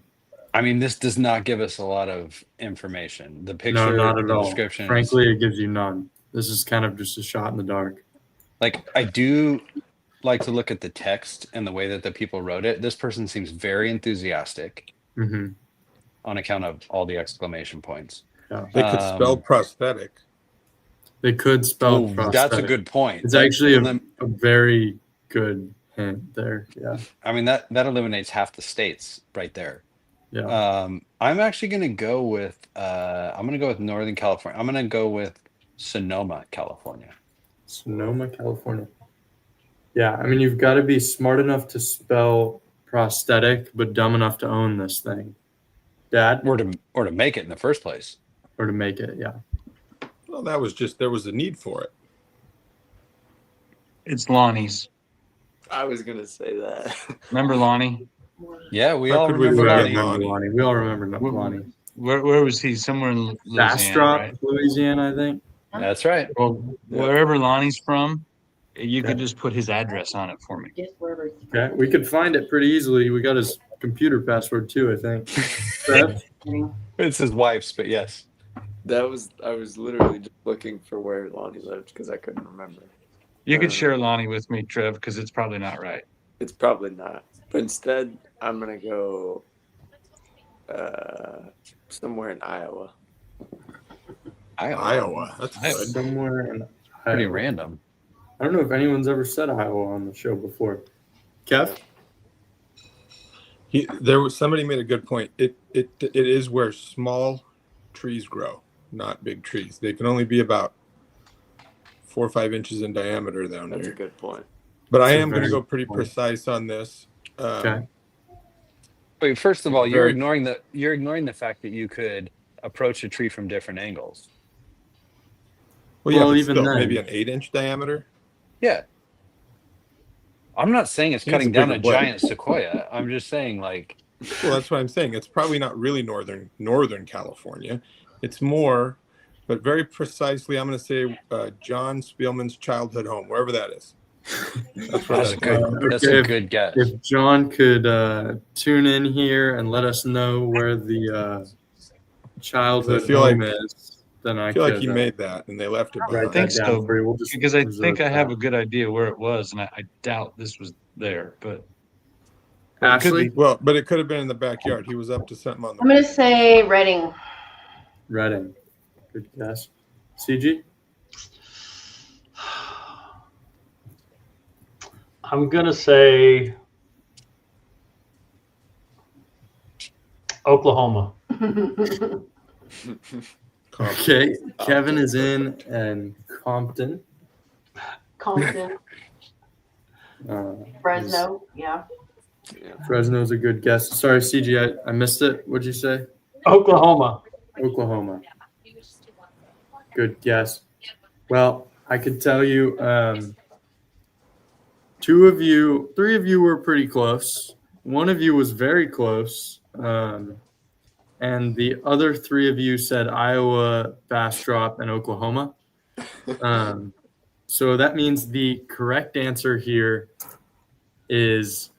[SPEAKER 4] I mean, this does not give us a lot of information. The
[SPEAKER 8] No,
[SPEAKER 4] picture,
[SPEAKER 8] not at
[SPEAKER 4] the
[SPEAKER 8] all.
[SPEAKER 4] description.
[SPEAKER 8] Frankly, it gives you none. This is kind of just a shot in the dark.
[SPEAKER 4] Like, I do like to look at the text and the way that the people wrote it. This person seems very enthusiastic
[SPEAKER 8] Mm-hmm.
[SPEAKER 4] on account of all the exclamation points.
[SPEAKER 8] Yeah.
[SPEAKER 3] They could spell prosthetic.
[SPEAKER 8] They could spell
[SPEAKER 4] That's a
[SPEAKER 8] prosthetic.
[SPEAKER 4] good point.
[SPEAKER 8] It's
[SPEAKER 4] That
[SPEAKER 8] actually a
[SPEAKER 4] elim-
[SPEAKER 8] very good hint there. Yeah.
[SPEAKER 4] I mean, that eliminates half the states right there.
[SPEAKER 8] Yeah.
[SPEAKER 4] I'm actually going to go with Northern California. I'm going to go with Sonoma, California.
[SPEAKER 8] Sonoma, California. Yeah. I mean, you've got to be smart enough to spell prosthetic, but dumb enough to own this thing. Dad?
[SPEAKER 4] Or to make it in the first place.
[SPEAKER 8] Or to make it. Yeah.
[SPEAKER 3] Well, that was just, there was a need for it.
[SPEAKER 2] It's Lonnie's.
[SPEAKER 1] I was gonna say that.
[SPEAKER 2] Remember Lonnie?
[SPEAKER 4] Yeah, we
[SPEAKER 3] How
[SPEAKER 4] all
[SPEAKER 3] could we
[SPEAKER 4] remember
[SPEAKER 3] forget
[SPEAKER 4] Lonnie.
[SPEAKER 3] Lonnie?
[SPEAKER 8] Lonnie. We all remember Lonnie.
[SPEAKER 2] Where was he? Somewhere in Louisiana,
[SPEAKER 8] Bastrop,
[SPEAKER 2] right?
[SPEAKER 8] Louisiana, I think.
[SPEAKER 4] That's right.
[SPEAKER 2] Well, wherever Lonnie's from, you could just put his address on it for me.
[SPEAKER 5] Just wherever.
[SPEAKER 8] Okay. We could find it pretty easily. We got his computer password too, I think. Trev?
[SPEAKER 4] It's his wife's, but yes.
[SPEAKER 1] I was literally just looking for where Lonnie lived because I couldn't remember.
[SPEAKER 2] You could share Lonnie with me, Trev, because it's probably not right.
[SPEAKER 1] It's probably not. But instead, I'm gonna go somewhere in Iowa.
[SPEAKER 3] Iowa. That's good.
[SPEAKER 8] Somewhere in
[SPEAKER 4] Pretty
[SPEAKER 8] Iowa.
[SPEAKER 4] random.
[SPEAKER 8] I don't know if anyone's ever said Iowa on the show before. Kev?
[SPEAKER 3] Somebody made a good point. It is where small trees grow, not big trees. They can only be about 4 or 5 inches in diameter down
[SPEAKER 1] That's a
[SPEAKER 3] there.
[SPEAKER 1] good point.
[SPEAKER 3] But I
[SPEAKER 8] That's a
[SPEAKER 3] am going to
[SPEAKER 8] very
[SPEAKER 3] go pretty
[SPEAKER 8] good point.
[SPEAKER 3] precise on this.
[SPEAKER 8] Okay.
[SPEAKER 4] Wait, first of all, you're
[SPEAKER 3] Very-
[SPEAKER 4] ignoring the fact that you could approach a tree from different angles.
[SPEAKER 3] Well, yeah,
[SPEAKER 8] Well,
[SPEAKER 3] but
[SPEAKER 8] even
[SPEAKER 3] still,
[SPEAKER 8] then-
[SPEAKER 3] maybe an 8-inch diameter.
[SPEAKER 4] Yeah. I'm not saying it's
[SPEAKER 3] He's
[SPEAKER 4] cutting
[SPEAKER 3] a
[SPEAKER 4] down
[SPEAKER 3] bigger
[SPEAKER 4] a
[SPEAKER 3] blade.
[SPEAKER 4] giant sequoia. I'm just saying, like,
[SPEAKER 3] Well, that's what I'm saying. It's probably not really northern California. It's more, but very precisely, I'm going to say John Spielman's childhood home, wherever that is. That's where
[SPEAKER 4] that's a
[SPEAKER 3] that's
[SPEAKER 4] good, that's
[SPEAKER 8] okay,
[SPEAKER 4] a good guess.
[SPEAKER 8] If John could tune in here and let us know where the childhood
[SPEAKER 3] I feel
[SPEAKER 8] home
[SPEAKER 3] like-
[SPEAKER 8] is, then I
[SPEAKER 3] I feel
[SPEAKER 8] could
[SPEAKER 3] like he made that, and they left it.
[SPEAKER 8] write
[SPEAKER 3] behind.
[SPEAKER 8] that
[SPEAKER 2] think
[SPEAKER 8] down
[SPEAKER 2] so,
[SPEAKER 8] for you. We'll just
[SPEAKER 2] Because I
[SPEAKER 8] reserve
[SPEAKER 2] think I have
[SPEAKER 8] that.
[SPEAKER 2] a good idea where it was, and I doubt this was there. But
[SPEAKER 8] Ashley?
[SPEAKER 3] Well, but it could have been in the backyard. He was up to something on
[SPEAKER 5] I'm
[SPEAKER 3] the.
[SPEAKER 5] gonna say Reading.
[SPEAKER 8] Reading. Good guess. CG?
[SPEAKER 6] I'm gonna say Oklahoma.
[SPEAKER 8] Okay. Kevin is in and Compton.
[SPEAKER 5] Compton,
[SPEAKER 8] Uh,
[SPEAKER 5] Fresno, yeah.
[SPEAKER 8] Fresno's a good guess. Sorry, CG, I missed it. What'd you say?
[SPEAKER 6] Oklahoma.
[SPEAKER 8] Oklahoma. Good guess. Well, I could tell you, 3 of you were pretty close. 1 of you was very close. And the other 3 of you said Iowa, Bastrop, and Oklahoma. So that means the correct answer here is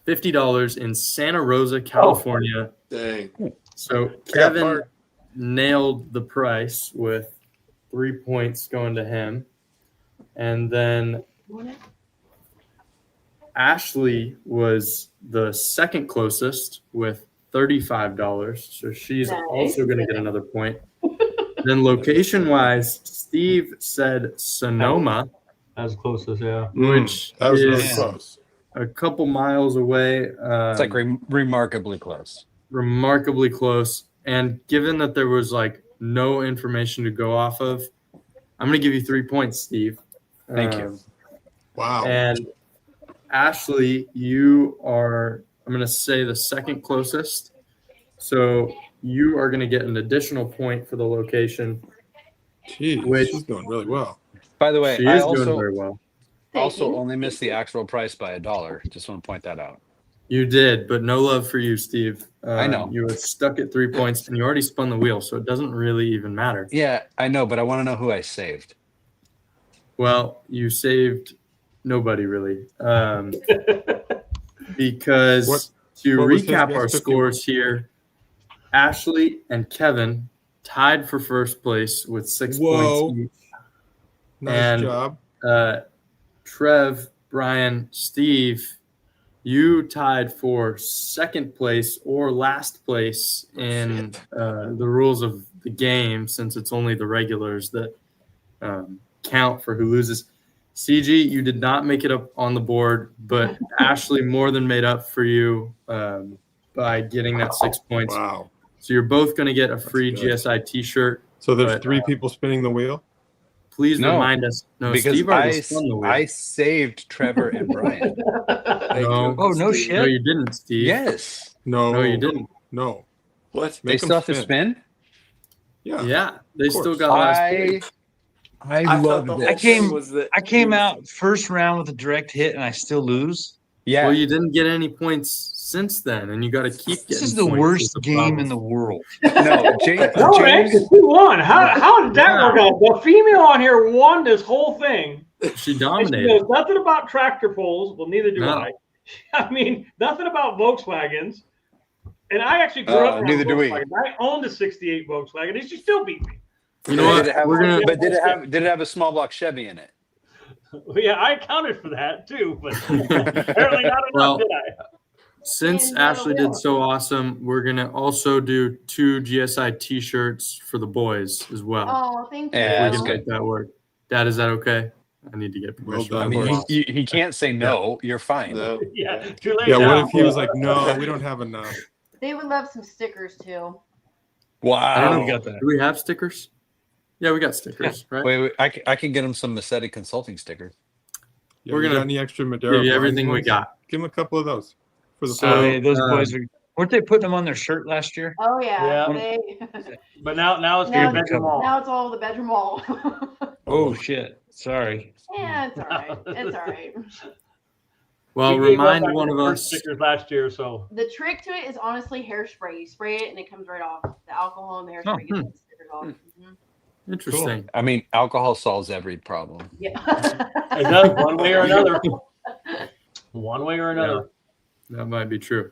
[SPEAKER 8] $50 in Santa Rosa, California.
[SPEAKER 1] Dang.
[SPEAKER 8] So
[SPEAKER 3] I got
[SPEAKER 8] Kevin
[SPEAKER 3] part.
[SPEAKER 8] nailed the price with 3 points going to him. And then Ashley was the second closest with $35. So she's
[SPEAKER 5] Nice.
[SPEAKER 8] also going to get another point. Then location wise, Steve said Sonoma,
[SPEAKER 6] As close as, yeah.
[SPEAKER 8] which
[SPEAKER 3] That was really
[SPEAKER 8] is
[SPEAKER 3] close.
[SPEAKER 8] a couple miles away.
[SPEAKER 4] It's like remarkably close.
[SPEAKER 8] Remarkably close. And given that there was like no information to go off of, I'm going to give you 3 points, Steve.
[SPEAKER 4] Thank you.
[SPEAKER 3] Wow.
[SPEAKER 8] And Ashley, you are, I'm going to say, the second closest. So you are going to get an additional point for the location.
[SPEAKER 3] Jeez,
[SPEAKER 8] which-
[SPEAKER 3] she's doing really well.
[SPEAKER 4] By the way,
[SPEAKER 8] She
[SPEAKER 4] I
[SPEAKER 8] is doing
[SPEAKER 4] also
[SPEAKER 8] very well.
[SPEAKER 5] Thank you.
[SPEAKER 4] only missed the actual price by $1. Just want to point that out.
[SPEAKER 8] You did, but no love for you, Steve.
[SPEAKER 4] I know.
[SPEAKER 8] You were stuck at 3 points, and you already spun the wheel, so it doesn't really even matter.
[SPEAKER 4] Yeah, I know, but I want to know who I saved.
[SPEAKER 8] Well, you saved nobody really. Because
[SPEAKER 3] What
[SPEAKER 8] to
[SPEAKER 3] was his
[SPEAKER 8] recap
[SPEAKER 3] guess?
[SPEAKER 8] our
[SPEAKER 3] 51?
[SPEAKER 8] scores here, Ashley and Kevin tied for first place with 6
[SPEAKER 3] Whoa.
[SPEAKER 8] points each.
[SPEAKER 3] Nice
[SPEAKER 8] And
[SPEAKER 3] job.
[SPEAKER 8] Trev, Brian, Steve, you tied for second place or last place in the rules of the game, since it's only the regulars that count for who loses. CG, you did not make it up on the board, but Ashley more than made up for you by getting that 6 points.
[SPEAKER 3] Wow.
[SPEAKER 8] So you're both going to get a free
[SPEAKER 3] good.
[SPEAKER 8] GSI T-shirt.
[SPEAKER 3] So there's
[SPEAKER 8] But,
[SPEAKER 3] 3 people spinning the wheel?
[SPEAKER 8] Please
[SPEAKER 4] No,
[SPEAKER 8] remind us. No,
[SPEAKER 4] because
[SPEAKER 8] Steve already spun the wheel.
[SPEAKER 4] I saved Trevor and Brian.
[SPEAKER 8] No.
[SPEAKER 2] Oh, no
[SPEAKER 1] Steve.
[SPEAKER 2] shit.
[SPEAKER 8] No, you didn't, Steve.
[SPEAKER 4] Yes.
[SPEAKER 3] No.
[SPEAKER 8] No, you didn't.
[SPEAKER 3] No.
[SPEAKER 1] What?
[SPEAKER 4] They
[SPEAKER 3] Make 'em
[SPEAKER 4] still have to spin?
[SPEAKER 3] Yeah.
[SPEAKER 8] Yeah, they
[SPEAKER 3] course.
[SPEAKER 8] still got last place.
[SPEAKER 4] I
[SPEAKER 1] I thought
[SPEAKER 4] love
[SPEAKER 1] the whole
[SPEAKER 4] this.
[SPEAKER 1] thing was that
[SPEAKER 2] I came
[SPEAKER 1] you-
[SPEAKER 2] out first round with a direct hit and I still lose.
[SPEAKER 4] Yeah.
[SPEAKER 8] Well, you didn't get any points since then, and you got to keep getting
[SPEAKER 2] This is the
[SPEAKER 8] points
[SPEAKER 2] worst
[SPEAKER 8] the
[SPEAKER 2] game
[SPEAKER 8] problem.
[SPEAKER 2] in the world.
[SPEAKER 4] No, James.
[SPEAKER 6] No, man, 'cause we won. How did that
[SPEAKER 8] Yeah.
[SPEAKER 6] work out? The female on here won this whole thing.
[SPEAKER 8] She
[SPEAKER 6] And she
[SPEAKER 8] dominated.
[SPEAKER 6] knows nothing about tractor pulls. Well, neither do
[SPEAKER 8] No.
[SPEAKER 6] I. I mean, nothing about Volkswagens. And I actually grew up around
[SPEAKER 4] neither do we.
[SPEAKER 6] Volkswagens. I owned a '68 Volkswagen, and she still beat me.
[SPEAKER 8] You know what?
[SPEAKER 4] Did it have,
[SPEAKER 8] We're gonna.
[SPEAKER 4] but did it have a small block Chevy in it?
[SPEAKER 6] Well, yeah, I accounted for that too, but apparently not
[SPEAKER 8] Well,
[SPEAKER 6] enough, did I?
[SPEAKER 8] Since
[SPEAKER 5] And,
[SPEAKER 8] Ashley
[SPEAKER 5] yeah.
[SPEAKER 8] did so awesome, we're gonna also do 2 GSI T-shirts for the boys as well.
[SPEAKER 5] Oh, thank you.
[SPEAKER 4] Yeah,
[SPEAKER 8] If
[SPEAKER 4] that's
[SPEAKER 8] we can make that work. Dad, is that okay? I need to get
[SPEAKER 3] Well
[SPEAKER 8] permission.
[SPEAKER 3] done.
[SPEAKER 4] I mean,
[SPEAKER 3] Wow.
[SPEAKER 4] he can't say no. You're fine.
[SPEAKER 1] No.
[SPEAKER 6] Yeah, too late
[SPEAKER 3] Yeah,
[SPEAKER 6] now.
[SPEAKER 3] what if he was like, no, we don't have enough?
[SPEAKER 5] They would love some stickers too.
[SPEAKER 4] Wow.
[SPEAKER 2] I don't know if you got that.
[SPEAKER 8] Do we have stickers? Yeah, we got stickers, right?
[SPEAKER 4] Wait, I can get him some Massetti consulting stickers.
[SPEAKER 3] Yeah,
[SPEAKER 8] We're
[SPEAKER 3] you
[SPEAKER 8] gonna
[SPEAKER 3] got any extra Madeira?
[SPEAKER 8] Give you
[SPEAKER 3] Blinds
[SPEAKER 8] everything we
[SPEAKER 3] ones?
[SPEAKER 8] got.
[SPEAKER 3] Give him a couple of those for the
[SPEAKER 8] So-
[SPEAKER 2] Oh, hey, those
[SPEAKER 8] um,
[SPEAKER 2] boys weren't they putting them on their shirt last year?
[SPEAKER 5] Oh yeah.
[SPEAKER 6] Yeah.
[SPEAKER 5] They,
[SPEAKER 6] But now it's
[SPEAKER 5] Now
[SPEAKER 6] getting
[SPEAKER 5] it's-
[SPEAKER 6] bedroom all.
[SPEAKER 5] now it's all the bedroom wall.
[SPEAKER 2] Oh shit. Sorry.
[SPEAKER 5] Yeah, it's all right. It's all right.
[SPEAKER 8] Well,
[SPEAKER 6] We gave up
[SPEAKER 8] remind
[SPEAKER 6] after
[SPEAKER 8] one
[SPEAKER 6] the
[SPEAKER 8] of
[SPEAKER 6] first
[SPEAKER 8] us.
[SPEAKER 6] stickers last year, so
[SPEAKER 5] The trick to it is honestly hairspray. You spray it and it comes right off. The alcohol and the hairspray gets the stickers off. Mhm.
[SPEAKER 8] Interesting.
[SPEAKER 4] I mean, alcohol solves every problem.
[SPEAKER 5] Yeah.
[SPEAKER 6] it does one way or another. One way or another.
[SPEAKER 8] That might be true.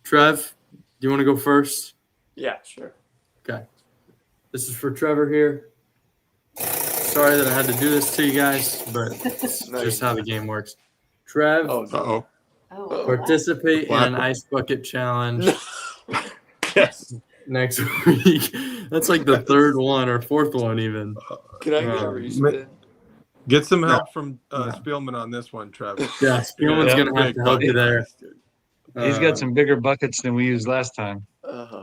[SPEAKER 8] Trev, do you want to go first?
[SPEAKER 1] Yeah, sure.
[SPEAKER 8] Okay. This is for Trevor here. Sorry that I had to do this to you guys, but it's
[SPEAKER 1] No,
[SPEAKER 8] just
[SPEAKER 1] you're
[SPEAKER 8] how the game works. Trev,
[SPEAKER 1] Oh,
[SPEAKER 3] Uh-oh.
[SPEAKER 5] Oh,
[SPEAKER 8] participate in an
[SPEAKER 3] Black-
[SPEAKER 8] ice bucket challenge
[SPEAKER 3] Yes.
[SPEAKER 8] next week. That's like the third one or fourth one even.
[SPEAKER 1] Can I get a
[SPEAKER 8] Um,
[SPEAKER 1] respin?
[SPEAKER 3] Get some help from Spielman on this one, Travis.
[SPEAKER 8] Yeah, Spielman's
[SPEAKER 2] Yeah.
[SPEAKER 8] gonna have to help you there.
[SPEAKER 2] He's got some bigger buckets than we used last time.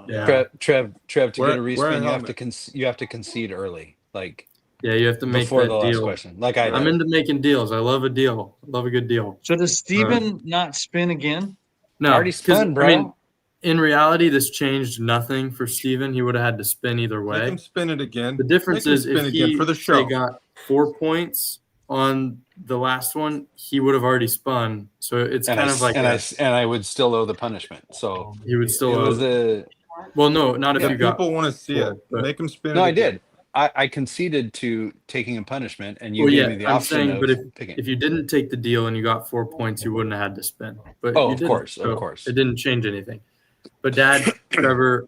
[SPEAKER 8] Yeah.
[SPEAKER 4] Trev, to
[SPEAKER 3] Wear-
[SPEAKER 4] get a
[SPEAKER 3] wear a
[SPEAKER 4] respin,
[SPEAKER 3] helmet.
[SPEAKER 4] you have to concede early, like
[SPEAKER 8] Yeah, you have to make
[SPEAKER 4] before
[SPEAKER 8] that
[SPEAKER 4] the last
[SPEAKER 8] deal.
[SPEAKER 4] question. Like I
[SPEAKER 8] I'm
[SPEAKER 4] did.
[SPEAKER 8] into making deals. I love a deal. I love a good deal.
[SPEAKER 2] So does Steven not spin again?
[SPEAKER 8] No,
[SPEAKER 4] Already
[SPEAKER 8] 'cause,
[SPEAKER 4] spun, bro.
[SPEAKER 8] I mean, in reality, this changed nothing for Steven. He would have had to spin either
[SPEAKER 3] Make
[SPEAKER 8] way.
[SPEAKER 3] him spin it again.
[SPEAKER 8] The difference
[SPEAKER 3] Make him
[SPEAKER 8] is
[SPEAKER 3] spin
[SPEAKER 8] if
[SPEAKER 3] again
[SPEAKER 8] he
[SPEAKER 3] for the
[SPEAKER 8] say,
[SPEAKER 3] show.
[SPEAKER 8] got 4 points on the last one, he would have already spun. So it's
[SPEAKER 4] and
[SPEAKER 8] kind
[SPEAKER 4] I,
[SPEAKER 8] of like
[SPEAKER 4] and,
[SPEAKER 8] a-
[SPEAKER 4] I would still owe the punishment. So
[SPEAKER 8] he would still
[SPEAKER 4] it was
[SPEAKER 8] owe.
[SPEAKER 4] a
[SPEAKER 8] Well, no, not if
[SPEAKER 3] Yeah,
[SPEAKER 8] you got.
[SPEAKER 3] people want to see
[SPEAKER 8] full,
[SPEAKER 3] it.
[SPEAKER 8] but-
[SPEAKER 3] Make him spin
[SPEAKER 4] no,
[SPEAKER 3] it
[SPEAKER 4] I
[SPEAKER 3] again.
[SPEAKER 4] did. I conceded to taking a punishment, and you
[SPEAKER 8] Well,
[SPEAKER 4] gave
[SPEAKER 8] yeah,
[SPEAKER 4] me the
[SPEAKER 8] I'm
[SPEAKER 4] option
[SPEAKER 8] saying,
[SPEAKER 4] of
[SPEAKER 8] but
[SPEAKER 4] picking.
[SPEAKER 8] If you didn't take the deal and you got 4 points, you wouldn't have had to spin. But
[SPEAKER 4] Oh,
[SPEAKER 8] you
[SPEAKER 4] of
[SPEAKER 8] didn't,
[SPEAKER 4] course,
[SPEAKER 8] so
[SPEAKER 4] of course.
[SPEAKER 8] It didn't change anything. But Dad, Trevor,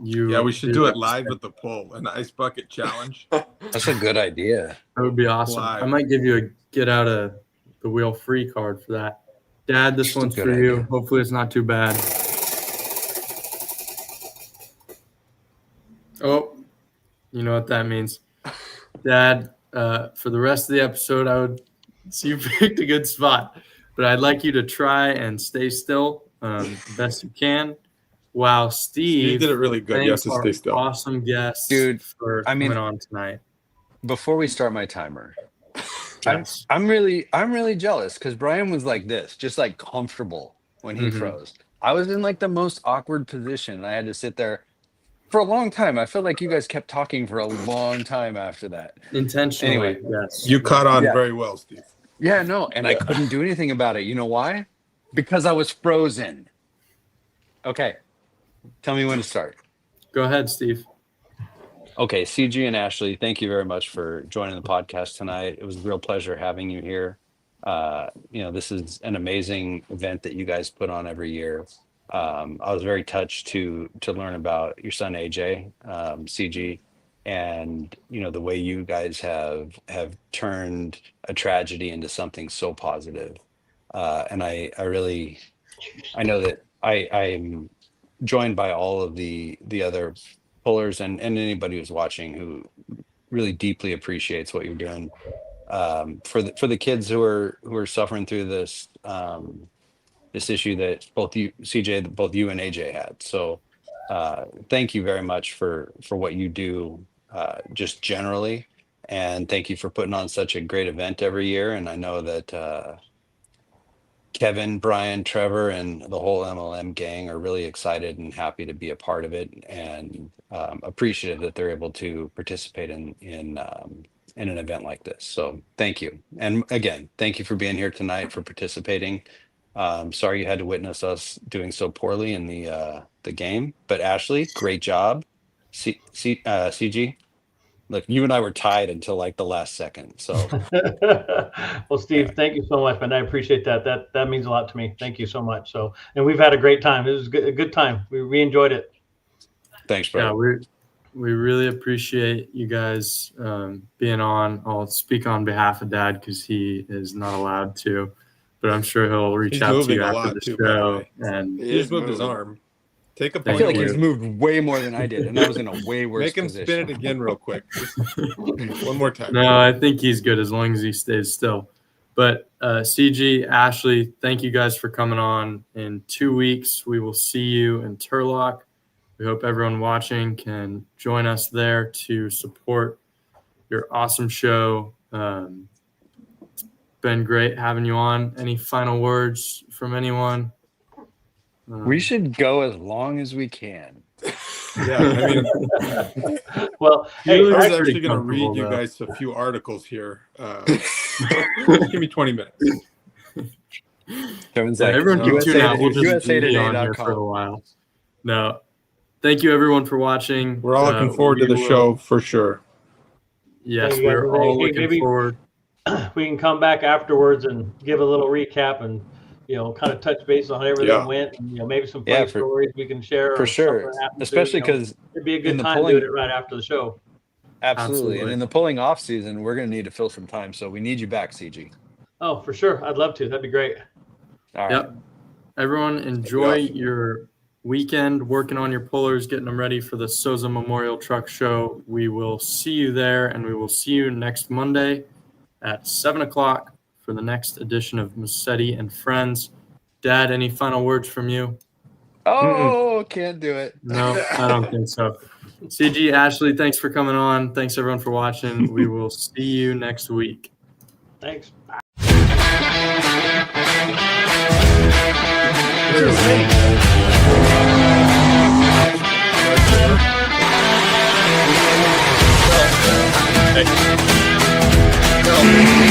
[SPEAKER 8] you.
[SPEAKER 3] Yeah, we should
[SPEAKER 8] did
[SPEAKER 3] do
[SPEAKER 8] have
[SPEAKER 3] it
[SPEAKER 8] to
[SPEAKER 3] live
[SPEAKER 8] spin.
[SPEAKER 3] at the poll, an ice bucket challenge.
[SPEAKER 4] That's a good idea.
[SPEAKER 8] That would be awesome.
[SPEAKER 3] Live.
[SPEAKER 8] I might give you a get out of the wheel free card for that. Dad, this
[SPEAKER 4] Just a
[SPEAKER 8] one's
[SPEAKER 4] good
[SPEAKER 8] for you.
[SPEAKER 4] idea.
[SPEAKER 8] Hopefully it's not too bad. Oh, you know what that means. Dad, for the rest of the episode, I would see you picked a good spot, but I'd like you to try and stay still the best you can while
[SPEAKER 3] You
[SPEAKER 8] Steve
[SPEAKER 3] did it really good. You have
[SPEAKER 8] thanks
[SPEAKER 3] to
[SPEAKER 8] our
[SPEAKER 3] stay still.
[SPEAKER 8] awesome guests
[SPEAKER 4] Dude,
[SPEAKER 8] for
[SPEAKER 4] I mean-
[SPEAKER 8] coming on tonight.
[SPEAKER 4] Before we start my timer,
[SPEAKER 8] Yes.
[SPEAKER 4] I'm really jealous because Brian was like this, just like comfortable when he
[SPEAKER 8] Mhm.
[SPEAKER 4] froze. I was in like the most awkward position. I had to sit there for a long time. I felt like you guys kept talking for a long time after that.
[SPEAKER 8] Intentionally,
[SPEAKER 4] Anyway.
[SPEAKER 8] yes.
[SPEAKER 3] You caught on
[SPEAKER 4] Yeah.
[SPEAKER 3] very well, Steve.
[SPEAKER 4] Yeah, no, and I couldn't do anything about it. You know why? Because I was frozen. Okay. Tell me when to start.
[SPEAKER 8] Go ahead, Steve.
[SPEAKER 4] Okay, CG and Ashley, thank you very much for joining the podcast tonight. It was a real pleasure having you here. This is an amazing event that you guys put on every year. I was very touched to learn about your son AJ, CG, and the way you guys have turned a tragedy into something so positive. And I know that I'm joined by all of the other pullers and anybody who's watching who really deeply appreciates what you're doing for the kids who are suffering through this this issue that both you, CJ, both you and AJ had. So thank you very much for what you do just generally, and thank you for putting on such a great event every year. And I know that Kevin, Brian, Trevor, and the whole MLM gang are really excited and happy to be a part of it, and appreciative that they're able to participate in an event like this. So thank you. And again, thank you for being here tonight, for participating. Sorry you had to witness us doing so poorly in the game, but Ashley, great job. CG, look, you and I were tied until like the last second. So
[SPEAKER 6] Well, Steve, thank you so much, man. I appreciate that. That means a lot to me. Thank you so much. So, and we've had a great time. It was a good time. We enjoyed it.
[SPEAKER 4] thanks, bro.
[SPEAKER 8] Yeah, we really appreciate you guys being on. I'll speak on behalf of Dad because he is not allowed to, but I'm sure he'll reach
[SPEAKER 3] He's
[SPEAKER 8] out to
[SPEAKER 3] moving
[SPEAKER 8] you
[SPEAKER 3] a
[SPEAKER 8] after
[SPEAKER 3] lot
[SPEAKER 8] the
[SPEAKER 3] too, by the
[SPEAKER 8] show.
[SPEAKER 3] way.
[SPEAKER 8] And
[SPEAKER 3] He just moved his arm. Take a
[SPEAKER 4] I
[SPEAKER 3] point.
[SPEAKER 4] feel like
[SPEAKER 8] you.
[SPEAKER 4] he's moved way more than I did, and I was in a way worse
[SPEAKER 3] Make him
[SPEAKER 4] position.
[SPEAKER 3] spin it again real quick. Just one more time.
[SPEAKER 8] no, I think he's good as long as he stays still. But CG, Ashley, thank you guys for coming on. In 2 weeks, we will see you in Turlock. We hope everyone watching can join us there to support your awesome show. It's been great having you on. Any final words from anyone?
[SPEAKER 4] We should go as long as we can.
[SPEAKER 3] Yeah, I mean,
[SPEAKER 6] Well,
[SPEAKER 3] I
[SPEAKER 6] hey,
[SPEAKER 3] was
[SPEAKER 8] pretty
[SPEAKER 3] actually going to
[SPEAKER 8] comfortable,
[SPEAKER 3] read you
[SPEAKER 8] though.
[SPEAKER 3] guys a few articles here. Just give me 20 minutes.
[SPEAKER 4] Kevin's
[SPEAKER 8] Yeah,
[SPEAKER 4] like,
[SPEAKER 8] everyone can tune out. We'll just be on here for a
[SPEAKER 4] USAtoday.com.
[SPEAKER 8] while. No, thank you everyone for watching.
[SPEAKER 3] We're all looking forward to
[SPEAKER 8] we
[SPEAKER 3] the
[SPEAKER 8] will-
[SPEAKER 3] show for sure.
[SPEAKER 8] Yes,
[SPEAKER 6] Thank you, guys.
[SPEAKER 8] we're all
[SPEAKER 6] Hey,
[SPEAKER 8] looking
[SPEAKER 6] maybe-
[SPEAKER 8] forward.
[SPEAKER 6] we can come back afterwards and give a little recap and kind of touch base on how everything
[SPEAKER 3] Yeah.
[SPEAKER 6] went, and maybe some
[SPEAKER 4] Yeah,
[SPEAKER 6] funny stories we can share
[SPEAKER 4] For
[SPEAKER 6] or
[SPEAKER 4] sure,
[SPEAKER 6] something that happened to,
[SPEAKER 4] especially because
[SPEAKER 6] it'd be a
[SPEAKER 4] in
[SPEAKER 6] good
[SPEAKER 4] the
[SPEAKER 6] time
[SPEAKER 4] polling-
[SPEAKER 6] doing it right after the show.
[SPEAKER 4] absolutely, and
[SPEAKER 8] Absolutely.
[SPEAKER 4] in the pulling off season, we're going to need to fill some time, so we need you back, CG.
[SPEAKER 6] Oh, for sure, I'd love to. That'd be great.
[SPEAKER 4] All right.
[SPEAKER 8] Yep. Everyone, enjoy your weekend working on your pullers, getting them ready for the Soza Memorial Truck Show. We will see you there, and we will see you next Monday at 7 o'clock for the next edition of Massetti and Friends. Dad, any final words from you?
[SPEAKER 4] Oh, can't do it.
[SPEAKER 8] No, I don't think so. CG, Ashley, thanks for coming on. Thanks everyone for watching. We will see you next week.
[SPEAKER 6] Thanks.
[SPEAKER 3] Hey.